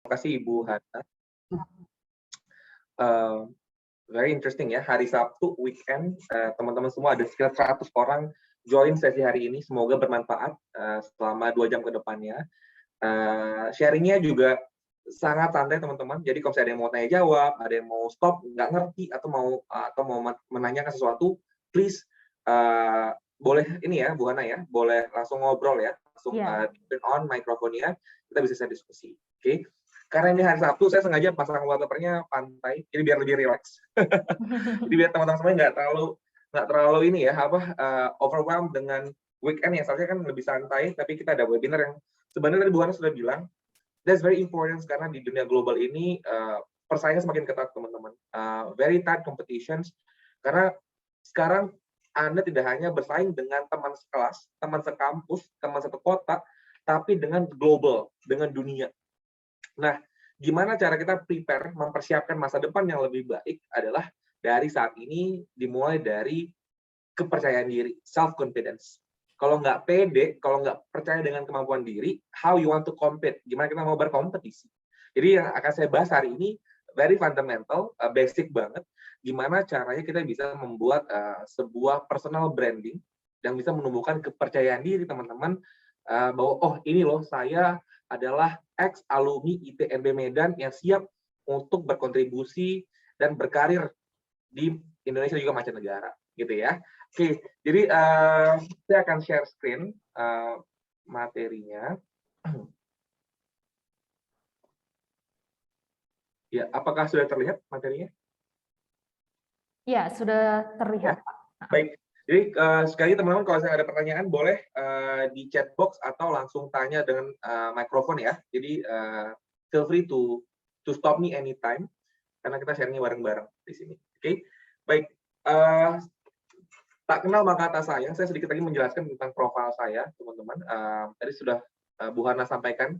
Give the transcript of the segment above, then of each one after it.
Terima kasih Ibu Hana. Eee, Very interesting ya, hari Sabtu, weekend, teman-teman semua ada sekitar 100 orang join sesi hari ini. Semoga bermanfaat selama 2 jam ke depannya. Sharing-nya juga sangat santai teman-teman. Jadi kalau misalnya ada yang mau tanya jawab, ada yang mau stop, nggak ngerti, atau mau menanyakan sesuatu, please boleh ini ya, Bu Hana ya, boleh langsung ngobrol ya, langsung Iya. turn on mikrofonnya, kita bisa diskusi. Oke? Karena ini hari Sabtu, saya sengaja pasang wallpaper-nya pantai, jadi biar lebih rileks. Jadi biar teman-teman semua nggak terlalu ini ya, overwhelmed dengan weekend yang seharusnya kan lebih santai, tapi kita ada webinar yang sebenarnya tadi Bu Hana sudah bilang, that's very important karena di dunia global ini persaingan semakin ketat teman-teman. Very tight competitions karena sekarang Anda tidak hanya bersaing dengan teman sekelas, teman sekampus, teman satu kota, tapi dengan global, dengan dunia. Nah, gimana cara kita prepare, mempersiapkan masa depan yang lebih baik adalah dari saat ini dimulai dari kepercayaan diri, self-confidence. Kalau nggak pede, kalau nggak percaya dengan kemampuan diri, how you want to compete? Gimana kita mau berkompetisi? Jadi yang akan saya bahas hari ini very fundamental, basic banget. Gimana caranya kita bisa membuat sebuah personal branding yang bisa menumbuhkan kepercayaan diri teman-teman bahwa oh ini loh saya adalah ex alumni ITB Medan yang siap untuk berkontribusi dan berkarir di Indonesia juga mancanegara, gitu ya. Oke, jadi saya akan share screen materinya. Ya, apakah sudah terlihat materinya? Ya, sudah terlihat, Ya. Pak. Baik, jadi sekali lagi teman-teman kalau saya ada pertanyaan boleh di chat box atau langsung tanya dengan mikrofon ya. Jadi feel free to stop me anytime karena kita sharingnya bareng-bareng di sini. Oke, baik. Tak kenal maka tak sayang, saya sedikit lagi menjelaskan tentang profil saya, teman-teman. Tadi sudah Bu Hana sampaikan,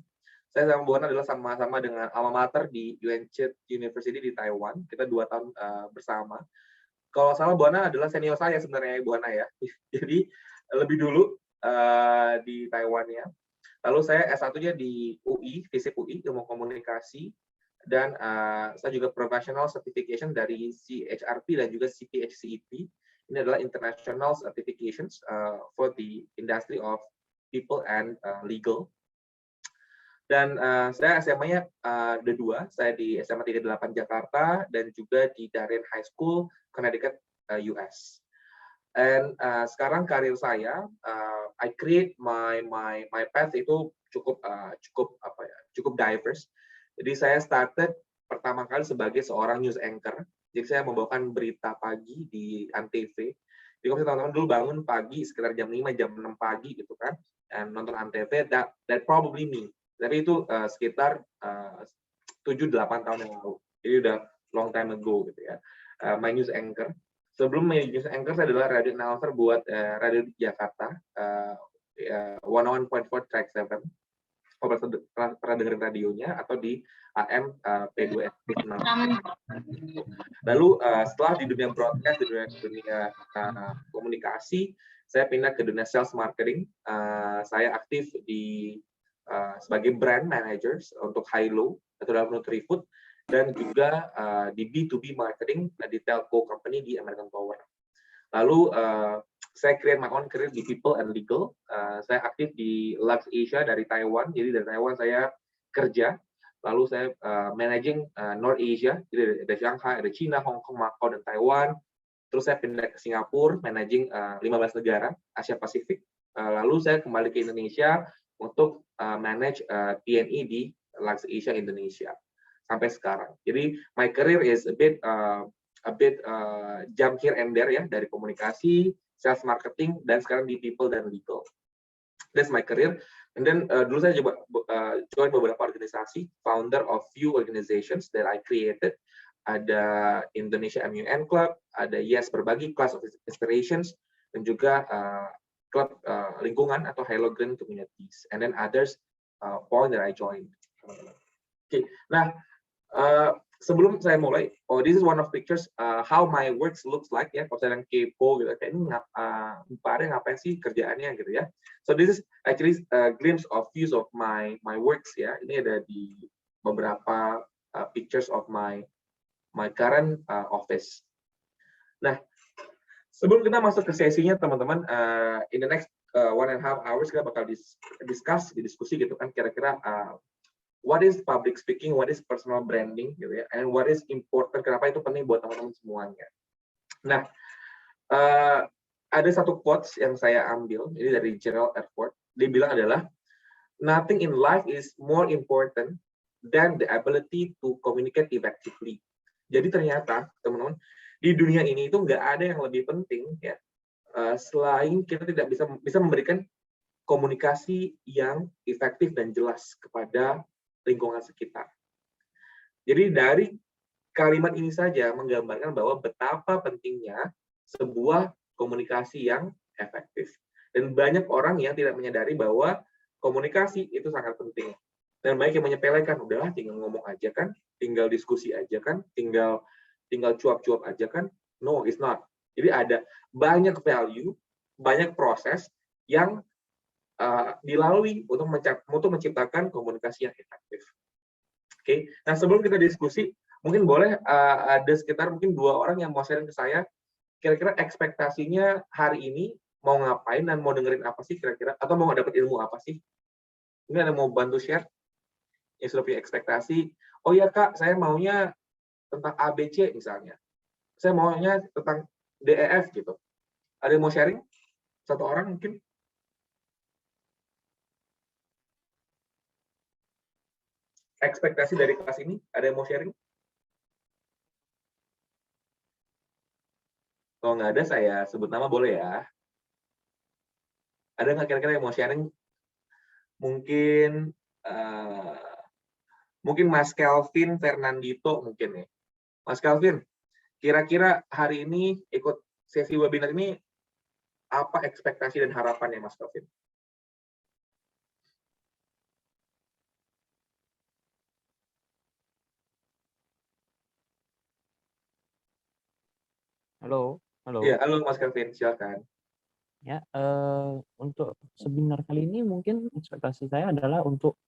saya sama Bu Hana adalah sama-sama dengan alma mater di UNC University di Taiwan. Kita 2 tahun bersama. Kalau salah Bu Hana adalah senior saya sebenarnya Bu Hana ya. Jadi lebih dulu di Taiwan-nya. Lalu saya S1-nya di UI, FISIP UI, Ilmu Komunikasi. Dan saya juga professional certification dari CHRP dan juga CPHCEP. Ini adalah international certifications for the industry of people and legal. Dan saya SMA-nya ada 2, saya di SMA 38 Jakarta dan juga di Darien High School, Connecticut, US. Dan sekarang karir saya, I create my path itu cukup diverse. Jadi saya started pertama kali sebagai seorang news anchor. Jadi saya membawakan berita pagi di Antv. Jadi kalau teman-teman dulu bangun pagi sekitar jam 5, jam 6 pagi gitu kan, dan nonton Antv, that probably me. Tapi itu sekitar 7-8 tahun yang lalu. Jadi udah long time ago gitu ya. My news anchor. Sebelum menjadi news anchor, saya adalah radio announcer buat radio di Jakarta, 101.4 Track 7. Kalau pernah dengerin radionya, atau di AM P2 6. Lalu setelah di dunia broadcast, di dunia komunikasi, saya pindah ke dunia sales marketing. Saya aktif sebagai brand manager untuk Hilo atau dalam Nutrifood, dan juga di B2B marketing di telco company di American Tower. Lalu saya create my own career di people and legal. Saya aktif di Lux Asia dari Taiwan. Jadi dari Taiwan saya kerja. Lalu saya managing North Asia. Jadi ada Shanghai, ada China, Hong Kong, Macau, dan Taiwan. Terus saya pindah ke Singapura, managing 15 negara Asia Pasifik. Lalu saya kembali ke Indonesia untuk manage TNI di Lux Asia Indonesia sampai sekarang. Jadi my career is a bit jump here and there ya, dari komunikasi, sales marketing, dan sekarang di people dan legal. That's my career. And then dulu saya coba join beberapa organisasi, founder of few organizations that I created. Ada Indonesia MUN Club, ada Yes Berbagi, Class of Inspirations, dan juga klub lingkungan atau Hello Green Communities. And then others point that I joined. Oke, nah sebelum saya mulai, this is one of pictures how my works looks like ya. Kalau saya yang kepo gitu, kayak ini Pak Arya ngapain sih kerjaannya gitu ya. So this is actually a glimpse of views of my works ya. Ini ada di beberapa pictures of my current office. Nah, sebelum kita masuk ke sesinya teman-teman, in the next 1.5 hours kita bakal diskusi gitu kan, kira-kira what is public speaking, what is personal branding gitu ya, and what is important, kenapa itu penting buat teman-teman semuanya. Nah, ada satu quotes yang saya ambil, ini dari Gerald Erfurt. Dia bilang adalah, nothing in life is more important than the ability to communicate effectively. Jadi ternyata, teman-teman, di dunia ini itu nggak ada yang lebih penting ya, selain kita tidak bisa memberikan komunikasi yang efektif dan jelas kepada lingkungan sekitar. Jadi dari kalimat ini saja menggambarkan bahwa betapa pentingnya sebuah komunikasi yang efektif. Dan banyak orang yang tidak menyadari bahwa komunikasi itu sangat penting. Dan banyak yang menyepelekan, udahlah tinggal ngomong aja kan, tinggal diskusi aja kan, tinggal cuap-cuap aja kan. No, it's not. Jadi ada banyak value, banyak proses yang dilalui untuk menciptakan komunikasi yang efektif. Oke, nah sebelum kita diskusi, mungkin boleh ada sekitar mungkin 2 orang yang mau sharing ke saya, kira-kira ekspektasinya hari ini mau ngapain dan mau dengerin apa sih kira-kira, atau mau dapat ilmu apa sih? Ini ada mau bantu share? Yang sudah punya ekspektasi, oh ya Kak, saya maunya tentang ABC misalnya. Saya maunya tentang DEF gitu. Ada yang mau sharing? Satu orang mungkin? Ekspektasi dari kelas ini, ada yang mau sharing? Kalau nggak ada, saya sebut nama boleh ya. Ada nggak kira-kira yang mau sharing? Mungkin mungkin Mas Kelvin Fernandito mungkin ya. Mas Kelvin, kira-kira hari ini ikut sesi webinar ini apa ekspektasi dan harapannya Mas Kelvin? Halo. Ya, halo Mas Kelvin, silakan. Ya, untuk seminar kali ini mungkin ekspektasi saya adalah untuk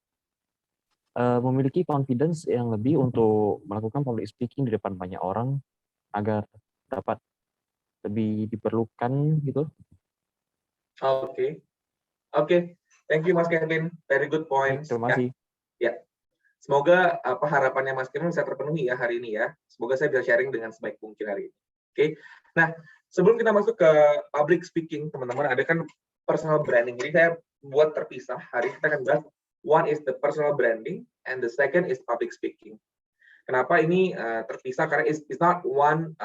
memiliki confidence yang lebih untuk melakukan public speaking di depan banyak orang agar dapat lebih diperlukan gitu. Oke. Thank you Mas Kevin, very good points. Terima kasih. Ya. Semoga harapannya Mas Kevin bisa terpenuhi ya hari ini ya. Semoga saya bisa sharing dengan sebaik mungkin hari ini. Oke. Nah, sebelum kita masuk ke public speaking, teman-teman, ada kan personal branding. Jadi saya buat terpisah. Hari ini kita akan bahas one is the personal branding and the second is public speaking. Kenapa ini terpisah? Karena it's not one,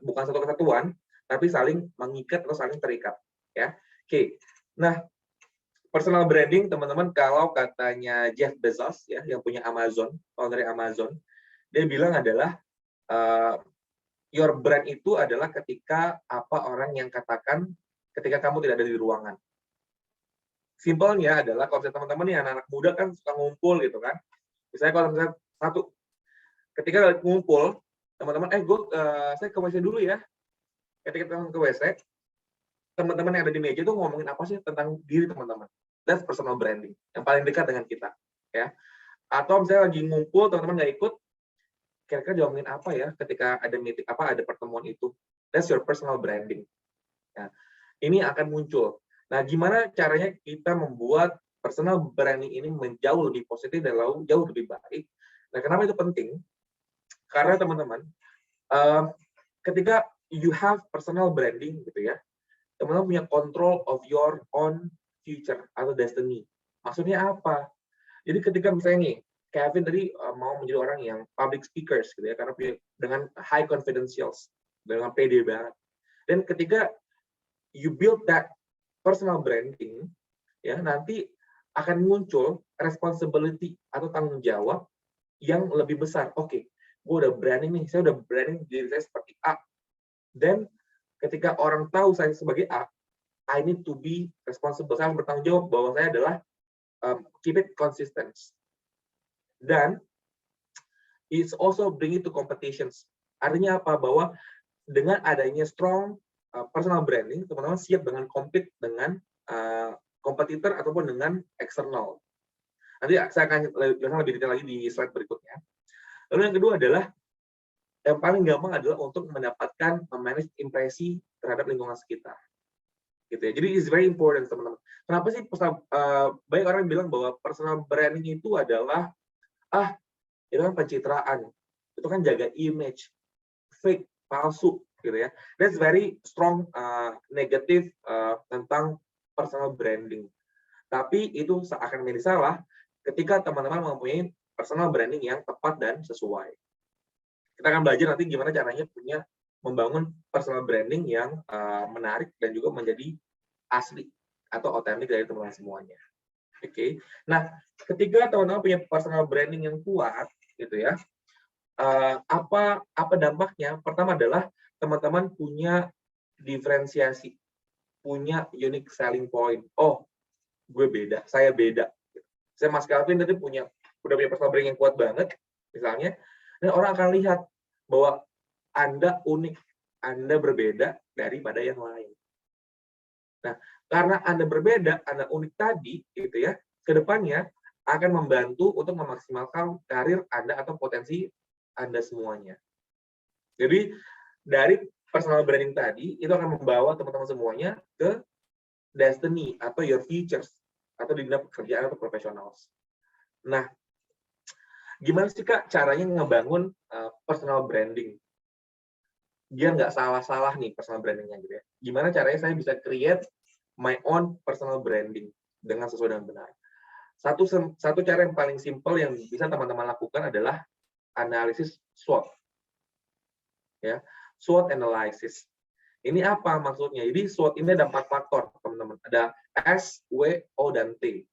bukan satu kesatuan, tapi saling mengikat atau saling terikat. Ya. Oke. Nah, personal branding, teman-teman, kalau katanya Jeff Bezos ya, yang punya Amazon, founder Amazon, dia bilang adalah your brand itu adalah ketika apa orang yang katakan ketika kamu tidak ada di ruangan. Simpelnya adalah kalau teman-teman nih anak-anak muda kan suka ngumpul gitu kan. Misalnya kalau misalnya ketika ngumpul, teman-teman, saya ke WC dulu ya. Ketika teman ke WC, teman-teman yang ada di meja itu ngomongin apa sih tentang diri teman-teman. That's personal branding, yang paling dekat dengan kita. Ya. Atau misalnya lagi ngumpul, teman-teman nggak ikut, kira-kira diomongin apa ya ketika ada meeting, ada pertemuan itu. That's your personal branding. Nah, ini akan muncul. Nah, gimana caranya kita membuat personal branding ini menjauh lebih positif dan jauh lebih baik? Nah, kenapa itu penting? Karena teman-teman, ketika you have personal branding gitu ya, teman-teman punya control of your own future atau destiny. Maksudnya apa? Jadi ketika misalnya nih, Kevin tadi mau menjadi orang yang public speakers gitu ya, karena dengan high confidentials, dengan pede banget. Dan ketika you build that personal branding, ya nanti akan muncul responsibility atau tanggung jawab yang lebih besar. Oke, gue udah branding nih, saya udah branding diri saya seperti A. Dan ketika orang tahu saya sebagai A, I need to be responsible. Saya harus bertanggung jawab bahwa saya adalah keep it consistent. Dan it's also bring it to competitions. Artinya apa? Bahwa dengan adanya strong personal branding, teman-teman siap dengan compete dengan kompetitor ataupun dengan eksternal. Nanti saya akan jelaskan lebih detail lagi di slide berikutnya. Lalu yang kedua adalah, yang paling gampang adalah untuk mendapatkan manage impresi terhadap lingkungan sekitar. Gitu ya. Jadi it's very important, teman-teman. Kenapa sih banyak orang yang bilang bahwa personal branding itu adalah itu kan pencitraan, itu kan jaga image, fake, palsu, gitu ya. That's very strong negative tentang personal branding. Tapi itu akan menjadi salah ketika teman-teman mempunyai personal branding yang tepat dan sesuai. Kita akan belajar nanti gimana caranya membangun personal branding yang menarik dan juga menjadi asli atau otentik dari teman-teman semuanya. Oke. Nah, ketika teman-teman punya personal branding yang kuat, gitu ya, apa dampaknya? Pertama adalah teman-teman punya diferensiasi, punya unique selling point. Oh, gue beda, saya beda. Saya Mas Calvin tadi udah punya personal branding yang kuat banget, misalnya, dan orang akan lihat bahwa Anda unik, Anda berbeda daripada yang lain. Nah, karena Anda berbeda, Anda unik tadi, gitu ya, kedepannya akan membantu untuk memaksimalkan karir Anda atau potensi Anda semuanya. Jadi, dari personal branding tadi, itu akan membawa teman-teman semuanya ke destiny atau your futures, atau di dunia pekerjaan atau profesionals. Nah, gimana sih Kak caranya ngebangun personal branding? Dia nggak salah-salah nih personal brandingnya gitu ya. Gimana caranya saya bisa create my own personal branding dengan sesuai dengan benar? Satu cara yang paling simpel yang bisa teman-teman lakukan adalah analisis SWOT. Ya, SWOT analysis. Ini apa maksudnya? Jadi SWOT ini ada 4 faktor, teman-teman. Ada S, W, O, dan T.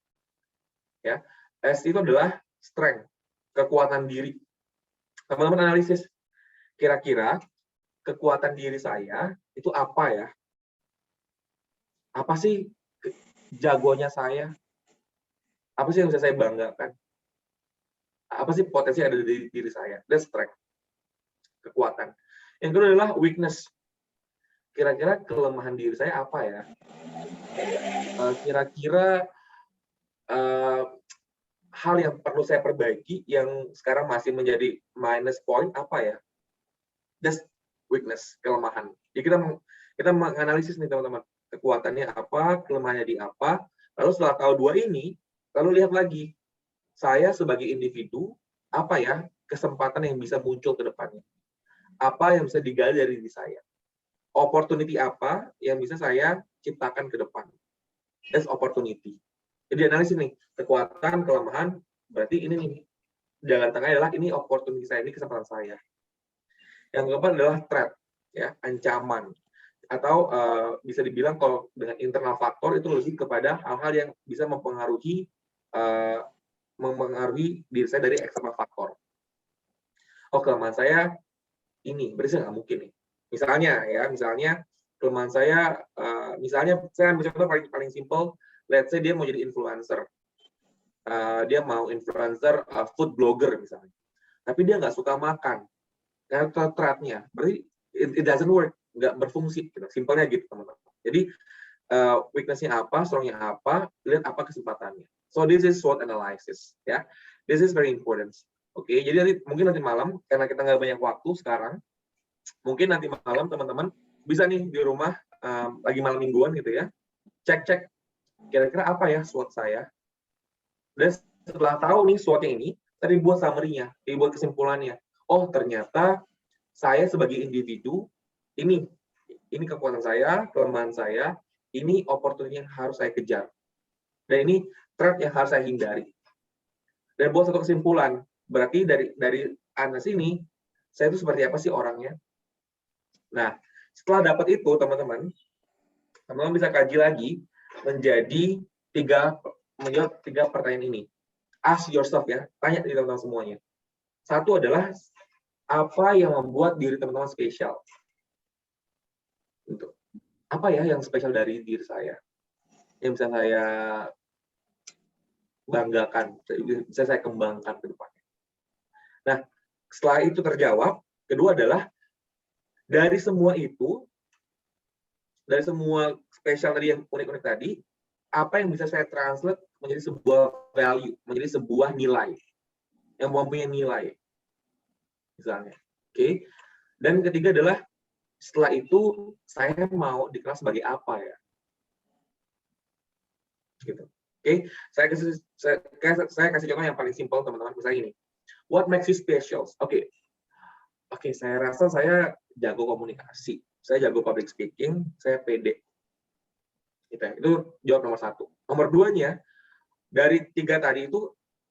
Ya, S itu adalah strength, kekuatan diri. Teman-teman analisis, kira-kira kekuatan diri saya itu apa ya? Apa sih jagonya saya? Apa sih yang bisa saya banggakan? Apa sih potensi yang ada di diri saya? That's strength, kekuatan. Yang kedua adalah weakness. Kira-kira kelemahan diri saya apa ya? Kira-kira hal yang perlu saya perbaiki yang sekarang masih menjadi minus point apa ya? That's weakness, kelemahan. Jadi kita menganalisis nih teman-teman, kekuatannya apa, kelemahannya di apa. Lalu setelah tahu dua ini, lalu lihat lagi, saya sebagai individu, apa ya kesempatan yang bisa muncul ke depannya? Apa yang bisa digali dari diri saya? Opportunity apa yang bisa saya ciptakan ke depan? That's opportunity. Jadi analisis nih, kekuatan, kelemahan, berarti ini nih, jalan tengah adalah ini opportunity saya, ini kesempatan saya. Yang keempat adalah threat, ya, ancaman. Atau bisa dibilang kalau dengan internal faktor itu lebih kepada hal-hal yang bisa mempengaruhi diri saya dari eksternal faktor. Oh, kelemahan saya ini, berarti saya nggak mungkin nih. Misalnya kelemahan saya, misalnya saya ambil contoh paling simple, let's say dia mau jadi influencer. Dia mau influencer food blogger misalnya. Tapi dia nggak suka makan. Karena threat-nya, berarti it doesn't work, nggak berfungsi. Gitu. Simpelnya gitu, teman-teman. Jadi, weakness-nya apa, strong-nya apa, lihat apa kesempatannya. So, this is SWOT analysis. Ya. This is very important. Oke, jadi mungkin nanti malam, karena kita nggak banyak waktu sekarang, mungkin nanti malam teman-teman bisa nih di rumah, lagi malam mingguan gitu ya, cek-cek, kira-kira apa ya SWOT saya. Dan setelah tahu nih SWOT-nya ini, tadi buat summary-nya, dibuat kesimpulannya. Oh, ternyata saya sebagai individu, ini kekuatan saya, kelemahan saya, ini opportunity yang harus saya kejar. Dan ini threat yang harus saya hindari. Dan buat satu kesimpulan, berarti dari Anda sini, saya itu seperti apa sih orangnya? Nah, setelah dapat itu, teman-teman bisa kaji lagi menjadi menjawab 3 pertanyaan ini. Ask yourself ya, tanya di teman-teman semuanya. Satu adalah, apa yang membuat diri teman-teman spesial? Untuk apa ya yang spesial dari diri saya? Yang bisa saya banggakan, bisa saya kembangkan ke depannya. Nah, setelah itu terjawab, kedua adalah, dari semua spesial tadi yang unik-unik tadi, apa yang bisa saya translate menjadi sebuah value, menjadi sebuah nilai yang mempunyai nilai, misalnya. Oke. Dan ketiga adalah setelah itu saya mau dikenal sebagai apa ya, gitu. Oke. Saya kasih contoh yang paling simpel, teman-teman. Misalnya ini, what makes you special? Oke, saya rasa saya jago komunikasi, saya jago public speaking, saya pede. Gitu ya. Itu jawab nomor 1. Nomor 2-nya, dari 3 tadi itu,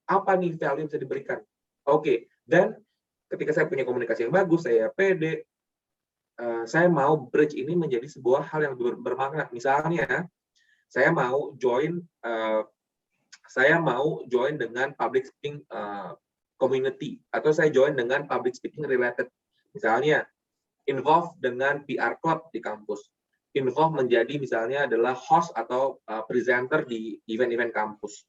apa nih value yang bisa diberikan? Oke, dan ketika saya punya komunikasi yang bagus, saya pede, saya mau bridge ini menjadi sebuah hal yang bermakna. Misalnya, saya mau join dengan public speaking community, atau saya join dengan public speaking related. Misalnya, involve dengan PR club di kampus, involve menjadi misalnya adalah host atau presenter di event-event kampus,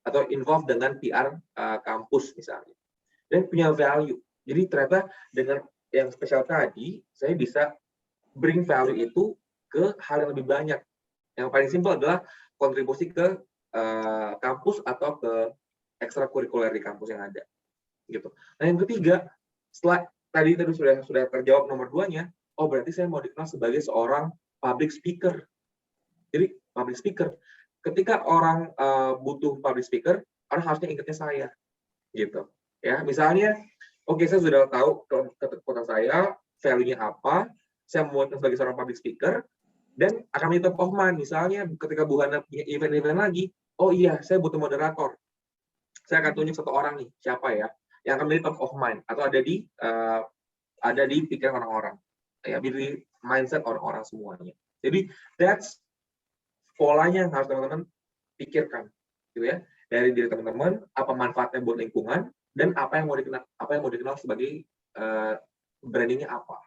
atau involve dengan PR kampus misalnya, dan punya value. Jadi ternyata dengan yang spesial tadi, saya bisa bring value itu ke hal yang lebih banyak. Yang paling simpel adalah kontribusi ke kampus atau ke ekstrakurikuler di kampus yang ada. Gitu. Nah yang ketiga, setelah tadi sudah terjawab nomor 2-nya, oh berarti saya mau dikenal sebagai seorang public speaker. Jadi public speaker, ketika orang butuh public speaker, orang harusnya ingatnya saya, gitu. Ya, misalnya, oke, saya sudah tahu kekuatan saya, value-nya apa, saya mau sebagai seorang public speaker, dan akan menjadi top of mind. Misalnya, ketika Bu Hana punya event-event lagi, oh iya, saya butuh moderator. Saya akan tunjuk 1 orang nih, siapa ya, yang akan menjadi top of mind, atau ada di pikiran orang-orang, ya, di mindset orang-orang semuanya. Jadi, that's polanya yang harus teman-teman pikirkan, gitu ya, dari diri teman-teman, apa manfaatnya buat lingkungan, dan apa yang mau dikenal sebagai brandingnya apa.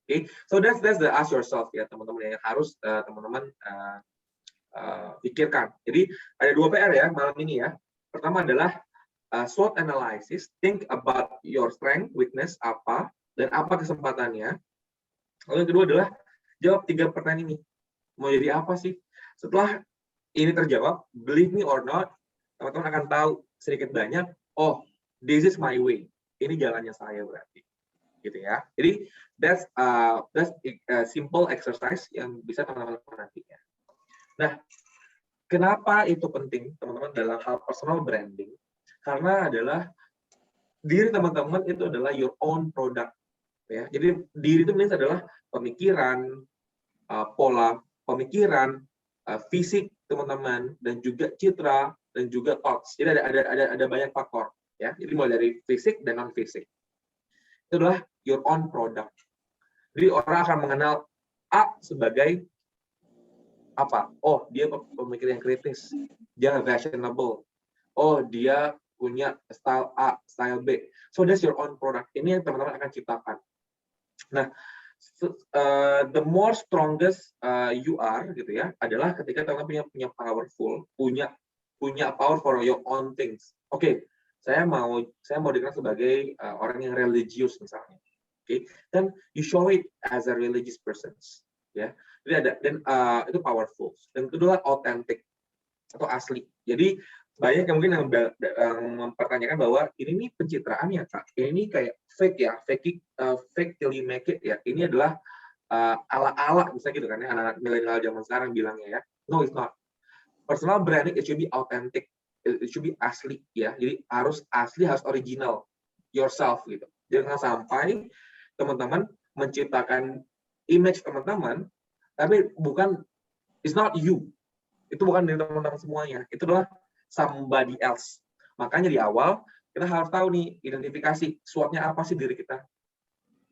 Okay, so that's the ask yourself ya teman-teman, yang harus teman-teman pikirkan. Jadi ada 2 PR ya malam ini ya. Pertama adalah SWOT analysis, think about your strength, weakness apa, dan apa kesempatannya. Lalu yang kedua adalah jawab 3 pertanyaan ini. Mau jadi apa sih? Setelah ini terjawab, believe me or not, teman-teman akan tahu sedikit banyak, oh, this is my way. Ini jalannya saya berarti. Gitu ya. Jadi that's a simple exercise yang bisa teman-teman perhatikan. Nah, kenapa itu penting, teman-teman, dalam hal personal branding? Karena adalah diri teman-teman itu adalah your own product. Ya. Jadi diri itu adalah pemikiran, pola pemikiran, fisik teman-teman, dan juga citra, dan juga thoughts. Jadi ada banyak faktor, ya. Jadi mulai dari fisik dan non fisik. Itu adalah your own product. Jadi orang akan mengenal A sebagai apa? Oh, dia pemikir yang kritis, dia fashionable. Oh, dia punya style A, style B. So that's your own product. Ini yang teman-teman akan ciptakan. Nah, the more strongest you are, gitu ya, adalah ketika teman-teman punya power for your own things. Oke, saya mau dikenal sebagai orang yang religius misalnya. Oke, dan you show it as a religious person, ya. Jadi itu powerful. Dan kedua, authentic atau asli. Jadi banyak yang mungkin yang mempertanyakan bahwa ini nih pencitraan ya Kak, ini kayak fake ya, fake till you make it ya. Ini adalah ala-ala misalnya gitu kan ya, anak-anak milenial zaman sekarang bilangnya ya. No, it's not. Personal branding it should be authentic, it should be asli ya. Jadi harus asli, harus original, yourself gitu. Jangan sampai teman-teman menciptakan image teman-teman, tapi bukan, it's not you. Itu bukan dari teman-teman semuanya. Itu adalah somebody else. Makanya di awal kita harus tahu nih, identifikasi SWOT-nya apa sih diri kita.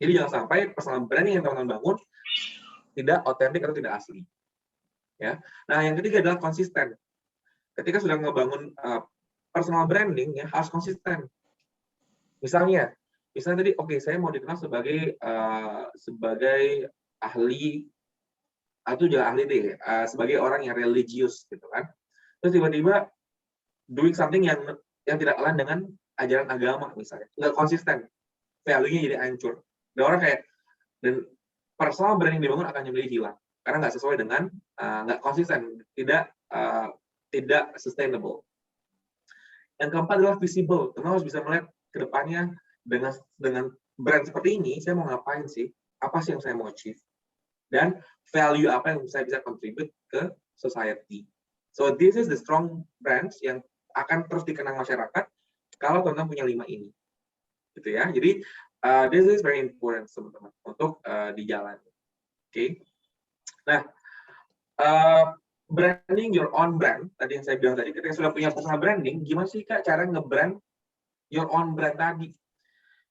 Jadi jangan sampai personal branding yang teman-teman bangun tidak otentik atau tidak asli. Ya. Nah, yang ketiga adalah konsisten. Ketika sudah ngebangun personal branding ya harus konsisten. Misalnya tadi oke, saya mau dikenal sebagai ahli, atau juga ahli deh, sebagai orang yang religius gitu kan. Terus tiba-tiba doing something yang tidak lain dengan ajaran agama misalnya, nggak konsisten, value-nya jadi hancur. Dan orang dan personal branding dibangun akan menjadi hilang karena nggak sesuai dengan nggak konsisten, tidak tidak sustainable. Yang keempat adalah visible. Teman harus bisa melihat ke depannya dengan brand seperti ini, saya mau ngapain sih? Apa sih yang saya mau achieve? Dan value apa yang saya bisa contribute ke society. So this is the strong brands yang akan terus dikenang masyarakat kalau teman-teman punya 5 ini. Gitu ya. Jadi this is very important teman-teman untuk di jalan. Oke. Nah, branding your own brand, tadi yang saya bilang tadi, ketika sudah punya personal branding, gimana sih Kak cara nge-brand your own brand tadi?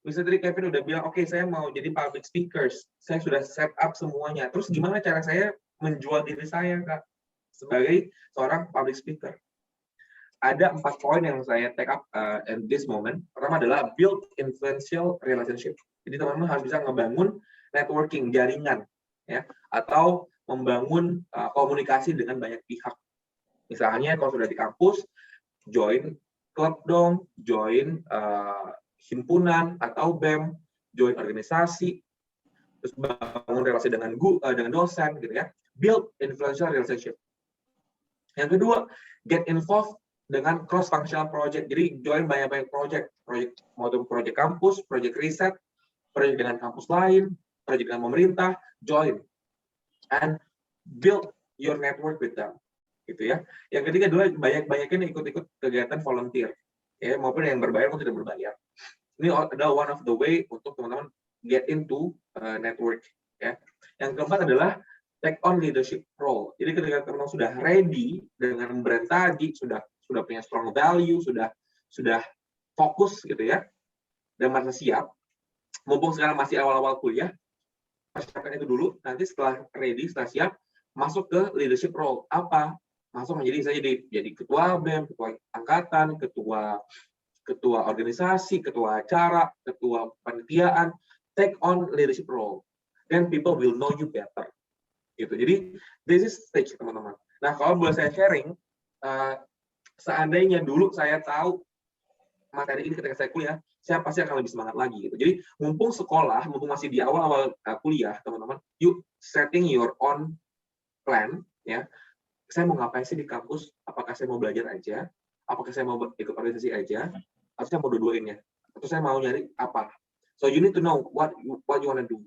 Misalnya tadi Kevin udah bilang, oke, saya mau jadi public speakers, saya sudah set up semuanya. Terus gimana cara saya menjual diri saya Kak sebagai seorang public speaker? Ada 4 poin yang saya take up at this moment. Pertama adalah build influential relationship. Jadi teman-teman harus bisa ngebangun networking, jaringan, ya, atau membangun komunikasi dengan banyak pihak. Misalnya kalau sudah di kampus, join klub dong, join himpunan atau BEM, join organisasi, terus bangun relasi dengan dosen, gitu ya. Build influential relationship. Yang kedua, get involved dengan cross functional project. Jadi join banyak-banyak project mau itu project kampus, project riset, project dengan kampus lain, project dengan pemerintah, join and build your network with them, gitu ya. Yang ketiga adalah banyak-banyakin ikut-ikut kegiatan volunteer, ya, maupun yang berbayar maupun tidak berbayar. Ini adalah one of the way untuk teman-teman get into network, ya. Yang keempat adalah take on leadership role. Jadi ketika teman-teman sudah ready dengan brand tadi, sudah punya strong value, sudah fokus gitu ya, dan merasa siap, mumpung sekarang masih awal-awal kuliah, persiapkan itu dulu, nanti setelah ready, setelah siap, masuk ke leadership role. Apa? Masuk menjadi jadi ketua BEM, ketua angkatan, ketua organisasi, ketua acara, ketua panitiaan, take on leadership role. Then people will know you better. Gitu. Jadi this is stage teman-teman. Nah, kalau boleh saya sharing, seandainya dulu saya tahu materi ini ketika saya kuliah, saya pasti akan lebih semangat lagi gitu. Jadi mumpung sekolah, mumpung masih di awal-awal kuliah, teman-teman, you setting your own plan, ya. Saya mau ngapain sih di kampus? Apakah saya mau belajar aja? Apakah saya mau ikut organisasi aja? Atau saya mau dua-duanya? Atau saya mau nyari apa? So you need to know what you wanna do.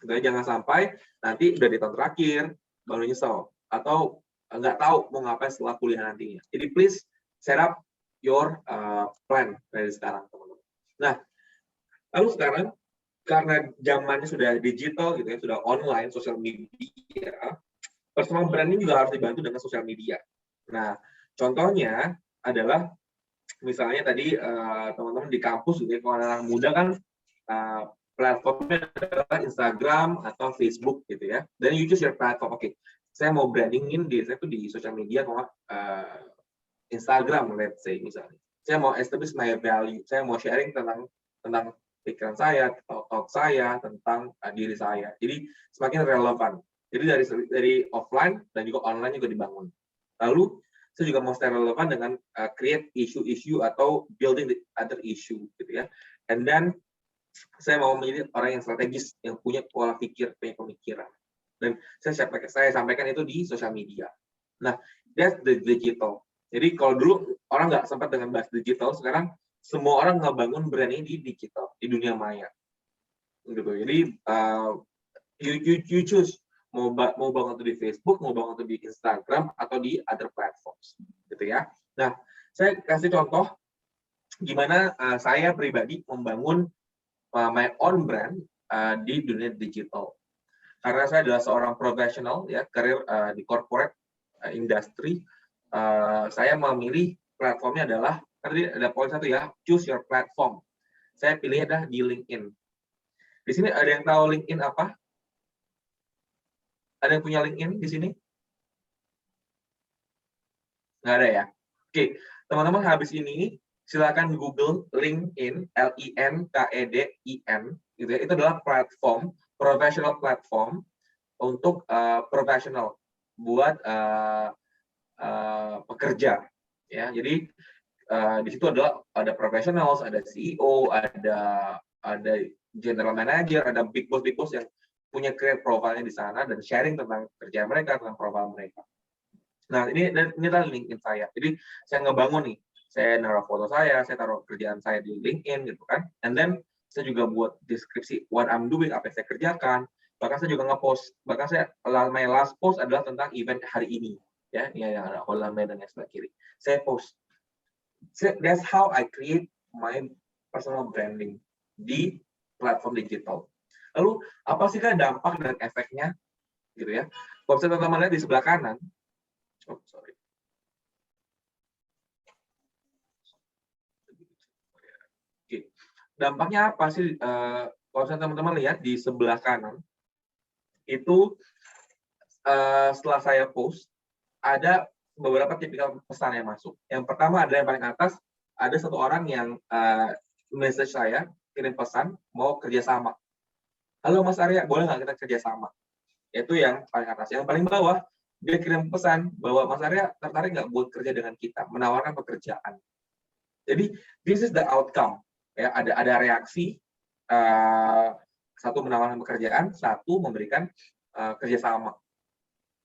Jadi jangan sampai nanti udah di tahun terakhir baru nyesel atau nggak tahu mau ngapain setelah kuliah nantinya. Jadi please set up your plan dari sekarang, teman-teman. Nah, lalu sekarang karena zamannya sudah digital gitu ya, sudah online, sosial media, personal branding juga harus dibantu dengan sosial media. Nah, contohnya adalah misalnya tadi teman-teman di kampus gitu ya, kalau anak muda kan platformnya adalah Instagram atau Facebook gitu ya. Dan you choose your platform. Oke, saya mau brandingin diri saya tuh di sosial media, Instagram, let's say misalnya. Saya mau establish my value. Saya mau sharing tentang pikiran saya, thought saya, tentang diri saya. Jadi semakin relevan. Jadi dari offline dan juga online juga dibangun. Lalu saya juga mau stay relevan dengan create issue atu building the other issue gitu ya. And then saya mau menjadi orang yang strategis, yang punya pola pikir, punya pemikiran. Dan saya sampaikan itu di sosial media. Nah, that's the digital. Jadi kalau dulu orang nggak sempat dengan bahas digital, sekarang semua orang ngebangun brand ini di digital, di dunia maya. Gitu. Jadi you choose mau bangun itu di Facebook, mau bangun itu di Instagram atau di other platforms, gitu ya. Nah, saya kasih contoh gimana saya pribadi membangun my own brand di dunia digital. Karena saya adalah seorang profesional ya, karir di corporate industry, saya memilih platformnya adalah tadi ada poin 1 ya, choose your platform. Saya pilih adalah di LinkedIn. Di sini ada yang tahu LinkedIn apa? Ada yang punya LinkedIn di sini? Nggak ada ya? Oke, teman-teman habis ini silakan Google LinkedIn, LINKEDIN, gitu ya. Itu adalah platform, professional platform untuk profesional buat pekerja, ya. Jadi di situ ada professionals, ada CEO, ada general manager, ada big boss yang punya create profile-nya di sana dan sharing tentang kerja mereka, tentang profile mereka. Nah, ini adalah LinkedIn saya. Jadi saya ngebangun nih, saya naruh foto saya taruh kerjaan saya di LinkedIn gitu kan. And then saya juga buat deskripsi what I'm doing, apa yang saya kerjakan. Bahkan saya juga nge-post. Bahkan my last post adalah tentang event hari ini. Ya, ini ada Holland dan yang sebelah kiri. Saya post. So that's how I create my personal branding di platform digital. Lalu apa sih kan dampak dan efeknya gitu ya? Kalau misalnya teman-teman lihat di sebelah kanan, oh sorry. Oke. Dampaknya apa sih? Kalau misalnya teman-teman lihat di sebelah kanan, itu setelah saya post, ada beberapa tipikal pesan yang masuk. Yang pertama adalah yang paling atas, ada satu orang yang message saya, kirim pesan, mau kerjasama. Halo Mas Arya, boleh nggak kita kerjasama? Itu yang paling atas. Yang paling bawah, dia kirim pesan bahwa Mas Arya tertarik nggak buat kerja dengan kita, menawarkan pekerjaan. Jadi, this is the outcome. Ya, ada reaksi, satu menawarkan pekerjaan, satu memberikan kerjasama.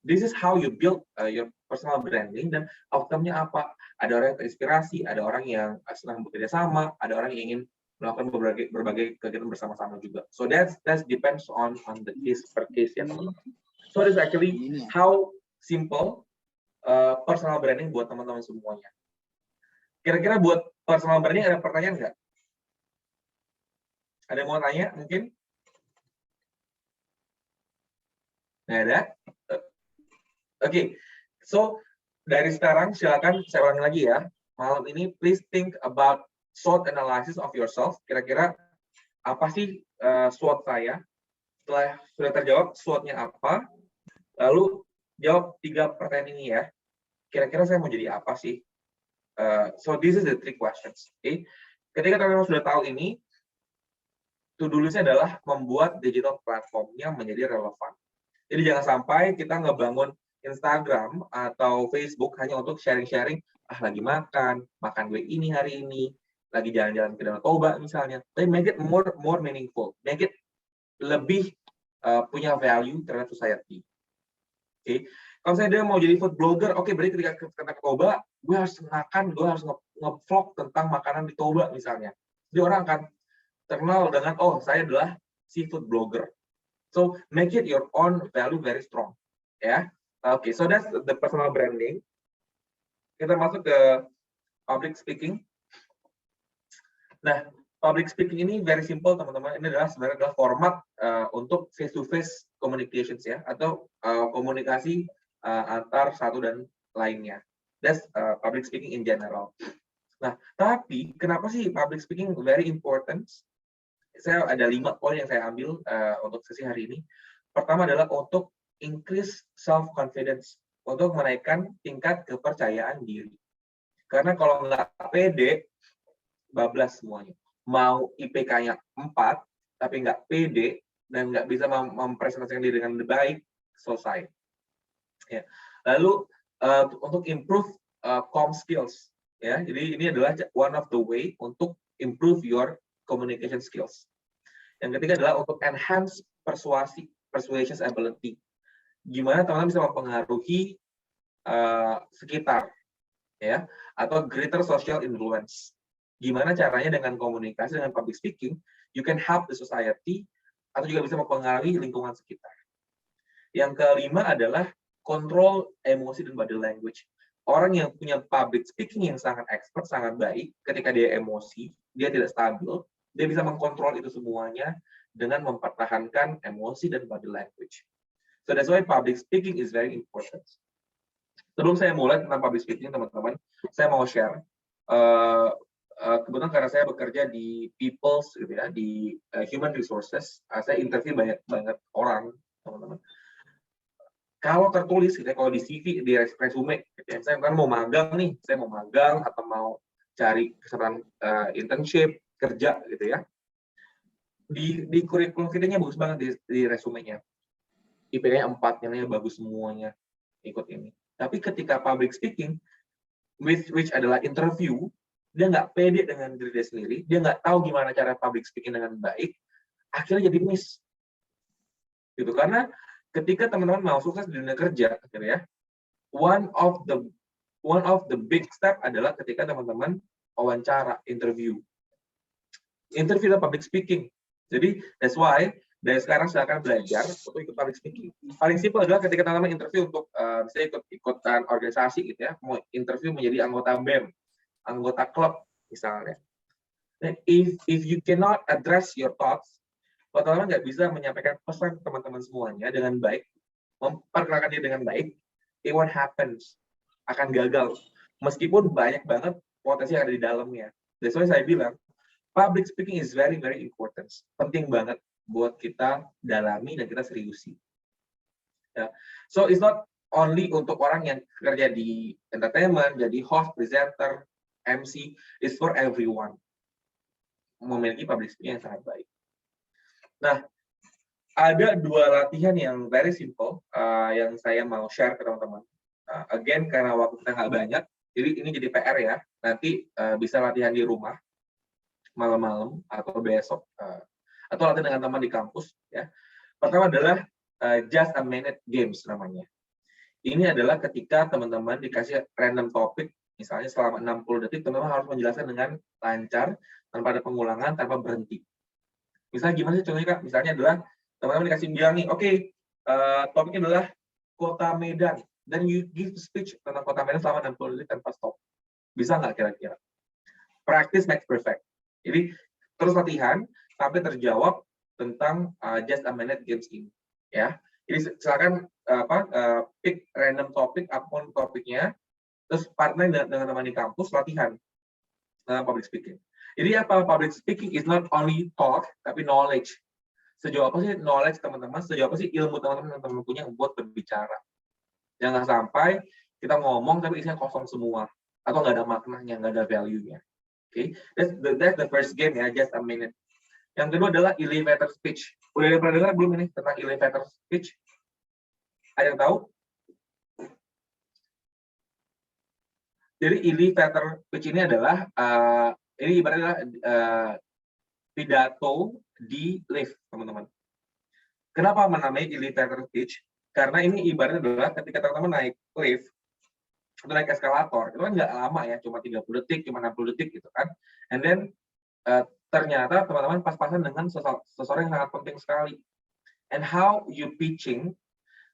This is how you build your personal branding, dan outcome-nya apa? Ada orang yang terinspirasi, ada orang yang senang bekerja sama, ada orang yang ingin melakukan berbagai kegiatan bersama-sama juga. So that depends on the case per case ya teman-teman. So this actually how simple personal branding buat teman-teman semuanya. Kira-kira buat personal branding ada pertanyaan nggak? Ada yang mau tanya mungkin? Nggak ada? Oke, so dari sekarang silakan saya ulangi lagi ya. Malam ini please think about SWOT analysis of yourself. Kira-kira apa sih SWOT saya? Setelah sudah terjawab SWOT-nya apa, lalu jawab 3 pertanyaan ini ya. Kira-kira saya mau jadi apa sih? So this is the 3 questions. Okay? Ketika teman-teman sudah tahu ini, to-do list-nya adalah membuat digital platformnya menjadi relevan. Jadi jangan sampai kita ngebangun Instagram atau Facebook hanya untuk sharing-sharing, lagi makan gue ini hari ini, lagi jalan-jalan ke Danau Toba misalnya. Tapi make it more meaningful, make it lebih punya value terhadap society. Oke, kalau saya dia mau jadi food blogger, oke, berarti ketika ke Toba, gue harus makan, gue harus nge-vlog tentang makanan di Toba misalnya. Jadi orang akan terkenal dengan, oh saya adalah seafood blogger. So make it your own value very strong, ya. Oke, so that's the personal branding. Kita masuk ke public speaking. Nah, public speaking ini very simple teman-teman. Ini adalah sebenarnya format untuk face-to-face communications ya, atau komunikasi antar satu dan lainnya. That's public speaking in general. Nah, tapi kenapa sih public speaking very important? Saya ada 5 poin yang saya ambil untuk sesi hari ini. Pertama adalah untuk increase self-confidence, untuk menaikkan tingkat kepercayaan diri. Karena kalau nggak pede, bablas semuanya. Mau IPK-nya 4, tapi nggak pede, dan nggak bisa mempresentasikan diri dengan baik, selesai. Ya. Lalu, untuk improve com skills. Ya. Jadi ini adalah one of the way untuk improve your communication skills. Yang ketiga adalah untuk enhance persuasion ability. Gimana teman-teman bisa mempengaruhi sekitar, ya, atau greater social influence. Gimana caranya dengan komunikasi, dengan public speaking, you can help the society, atau juga bisa mempengaruhi lingkungan sekitar. Yang kelima adalah control emosi dan body language. Orang yang punya public speaking yang sangat expert, sangat baik, ketika dia emosi, dia tidak stabil, dia bisa mengkontrol itu semuanya dengan mempertahankan emosi dan body language. So that's why public speaking is very important. Sebelum saya mulai tentang public speaking, teman-teman, saya mau share. Kebetulan karena saya bekerja di people's, gitu ya, di human resources, saya interview banyak banget orang, teman-teman. Kalau tertulis, gitu ya, kalau di CV, di resume, gitu ya, saya kan mau magang nih, saya mau magang atau mau cari kesempatan internship, kerja, gitu ya. Di kurikulum kita bagus banget di resumenya. IPK-nya 4, nilainya bagus semuanya, ikut ini. Tapi ketika public speaking, which adalah interview, dia nggak pede dengan diri dia sendiri, dia nggak tahu gimana cara public speaking dengan baik, akhirnya jadi miss. Gitu, karena ketika teman-teman mau sukses di dunia kerja, gitu ya, one of the big step adalah ketika teman-teman wawancara, interview dan public speaking. Jadi that's why dari sekarang silakan belajar untuk ikut public speaking. Paling simpel adalah ketika teman-teman interview untuk misalnya ikutan organisasi gitu ya, mau interview menjadi anggota BEM, anggota klub misalnya. Dan if you cannot address your thoughts, kalau teman-teman nggak bisa menyampaikan pesan ke teman-teman semuanya dengan baik, memperkenalkan diri dengan baik, it won't happen, akan gagal. Meskipun banyak banget potensi yang ada di dalamnya. That's why saya bilang, public speaking is very, very important. Penting banget buat kita dalami dan kita seriusi. Ya. So it's not only untuk orang yang kerja di entertainment, jadi host, presenter, MC, it's for everyone. Memiliki public speaking yang sangat baik. Nah, ada dua latihan yang very simple yang saya mau share ke teman-teman. Again, karena waktu kita nggak banyak, jadi ini jadi PR ya. Nanti bisa latihan di rumah, malam-malam, atau besok, atau latihan dengan teman di kampus. Ya. Pertama adalah just a minute games namanya. Ini adalah ketika teman-teman dikasih random topik, misalnya selama 60 detik, teman-teman harus menjelaskan dengan lancar, tanpa ada pengulangan, tanpa berhenti. Misalnya gimana sih contohnya Kak? Misalnya adalah teman-teman dikasih bilang nih, oke, topiknya adalah Kota Medan, dan you give speech tentang Kota Medan selama 60 detik tanpa stop. Bisa nggak kira-kira? Practice makes perfect. Jadi terus latihan sampai terjawab tentang just a minute games ini, ya. Jadi silakan pick random topik, apapun topiknya, terus partner dengan teman di kampus latihan public speaking. Jadi apa public speaking is not only talk, tapi knowledge. Sejauh apa sih knowledge teman-teman? Sejauh apa sih ilmu teman-teman yang teman-teman punya buat berbicara? Jangan sampai kita ngomong tapi isinya kosong semua, atau nggak ada maknanya, nggak ada value-nya. Oke, that's the first game ya, just a minute. Yang kedua adalah elevator speech. Udah pernah dengar belum ini tentang elevator speech? Ada yang tahu? Jadi elevator speech ini adalah ini ibaratnya pidato di lift, teman-teman. Kenapa menamai elevator speech? Karena ini ibaratnya adalah ketika teman-teman naik lift atau naik eskalator, itu kan nggak lama ya, cuma 30 detik, cuma 60 detik gitu kan. And then ternyata teman-teman pas-pasan dengan seseorang yang sangat penting sekali. And how you pitching,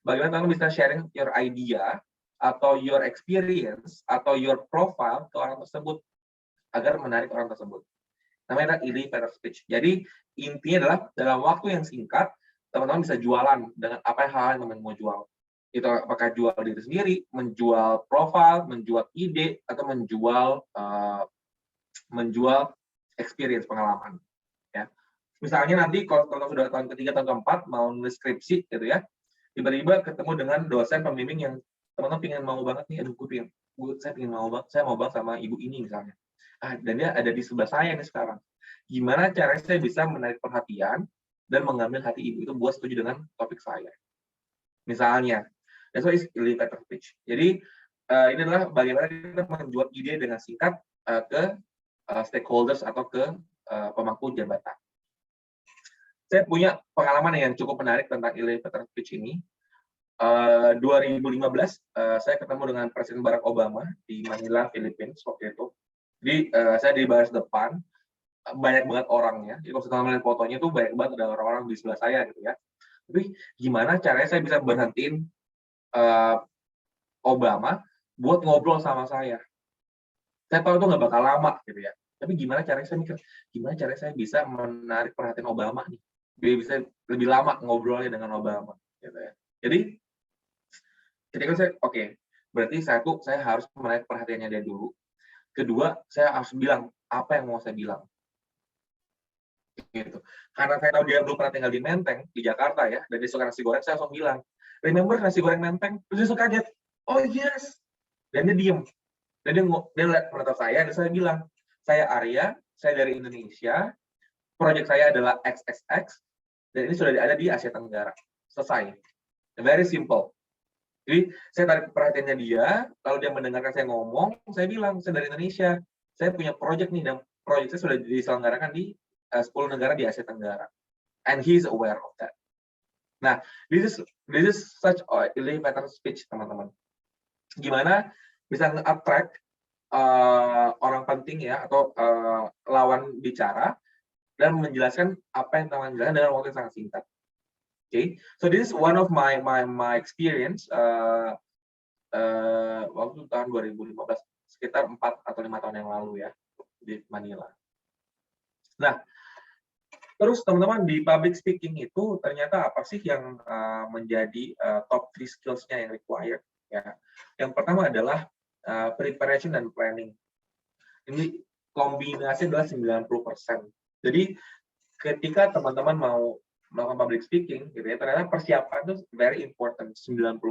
bagaimana teman-teman bisa sharing your idea, atau your experience, atau your profile ke orang tersebut, agar menarik orang tersebut. Namanya adalah elevator speech. Jadi intinya adalah dalam waktu yang singkat, teman-teman bisa jualan dengan apa hal yang teman-teman mau jual. Itu apakah jual diri sendiri, menjual profile, menjual ide, atau menjual experience, pengalaman. Ya. Misalnya nanti kalau teman-teman sudah tahun ketiga, tahun keempat, mau nulis skripsi gitu ya, tiba-tiba ketemu dengan dosen pembimbing yang teman-teman pengen mau banget nih, aduh saya mau banget sama ibu ini misalnya. Dan dia ada di sebelah saya nih sekarang. Gimana caranya saya bisa menarik perhatian dan mengambil hati ibu itu buat setuju dengan topik saya. Misalnya, that's why is elevator speech. Jadi ini adalah bagaimana kita menjual ide dengan singkat ke stakeholders atau ke pemangku jabatan. Saya punya pengalaman yang cukup menarik tentang elevator speech ini. 2015 saya ketemu dengan Presiden Barack Obama di Manila, Philippines waktu itu. Jadi saya di baris depan, banyak banget orangnya. Jadi kalau kita melihat fotonya tuh banyak banget ada orang-orang di sebelah saya gitu ya. Tapi gimana caranya saya bisa berhentiin Obama buat ngobrol sama saya? Saya tahu itu nggak bakal lama gitu ya. Tapi gimana caranya saya mikir, gimana caranya saya bisa menarik perhatian Obama nih? Biar bisa lebih lama ngobrolnya dengan Obama gitu ya. Jadi ketika saya berarti saya harus menarik perhatiannya dia dulu. Kedua, saya harus bilang apa yang mau saya bilang. Gitu. Karena saya tahu dia belum pernah tinggal di Menteng, di Jakarta ya, dan dia suka nasi goreng, saya langsung bilang, remember nasi goreng Menteng? Terus dia suka kaget, oh yes. Dan dia diem. Dan dia lihat menatap saya, dan saya bilang, saya Arya, saya dari Indonesia, proyek saya adalah XXX, dan ini sudah ada di Asia Tenggara. Selesai. Very simple. Jadi saya tarik perhatiannya dia, lalu dia mendengarkan saya ngomong, saya bilang, saya dari Indonesia, saya punya proyek nih, dan proyek saya sudah diselenggarakan di 10 negara di Asia Tenggara. And he is aware of that. Nah, this is such an elevator speech, teman-teman. gimana bisa nge-attract orang penting ya, atau lawan bicara, dan menjelaskan apa yang teman jelaskan dengan waktu yang sangat singkat. Okay, so this is one of my experience waktu tahun 2015, sekitar 4 atau 5 tahun yang lalu ya, di Manila. Nah, terus teman-teman di public speaking itu ternyata apa sih yang menjadi top 3 skills-nya yang required ya. Yang pertama adalah preparation dan planning. Ini kombinasi adalah 90%. Jadi ketika teman-teman mau melakukan public speaking gitu ya, ternyata persiapan itu very important, 90%.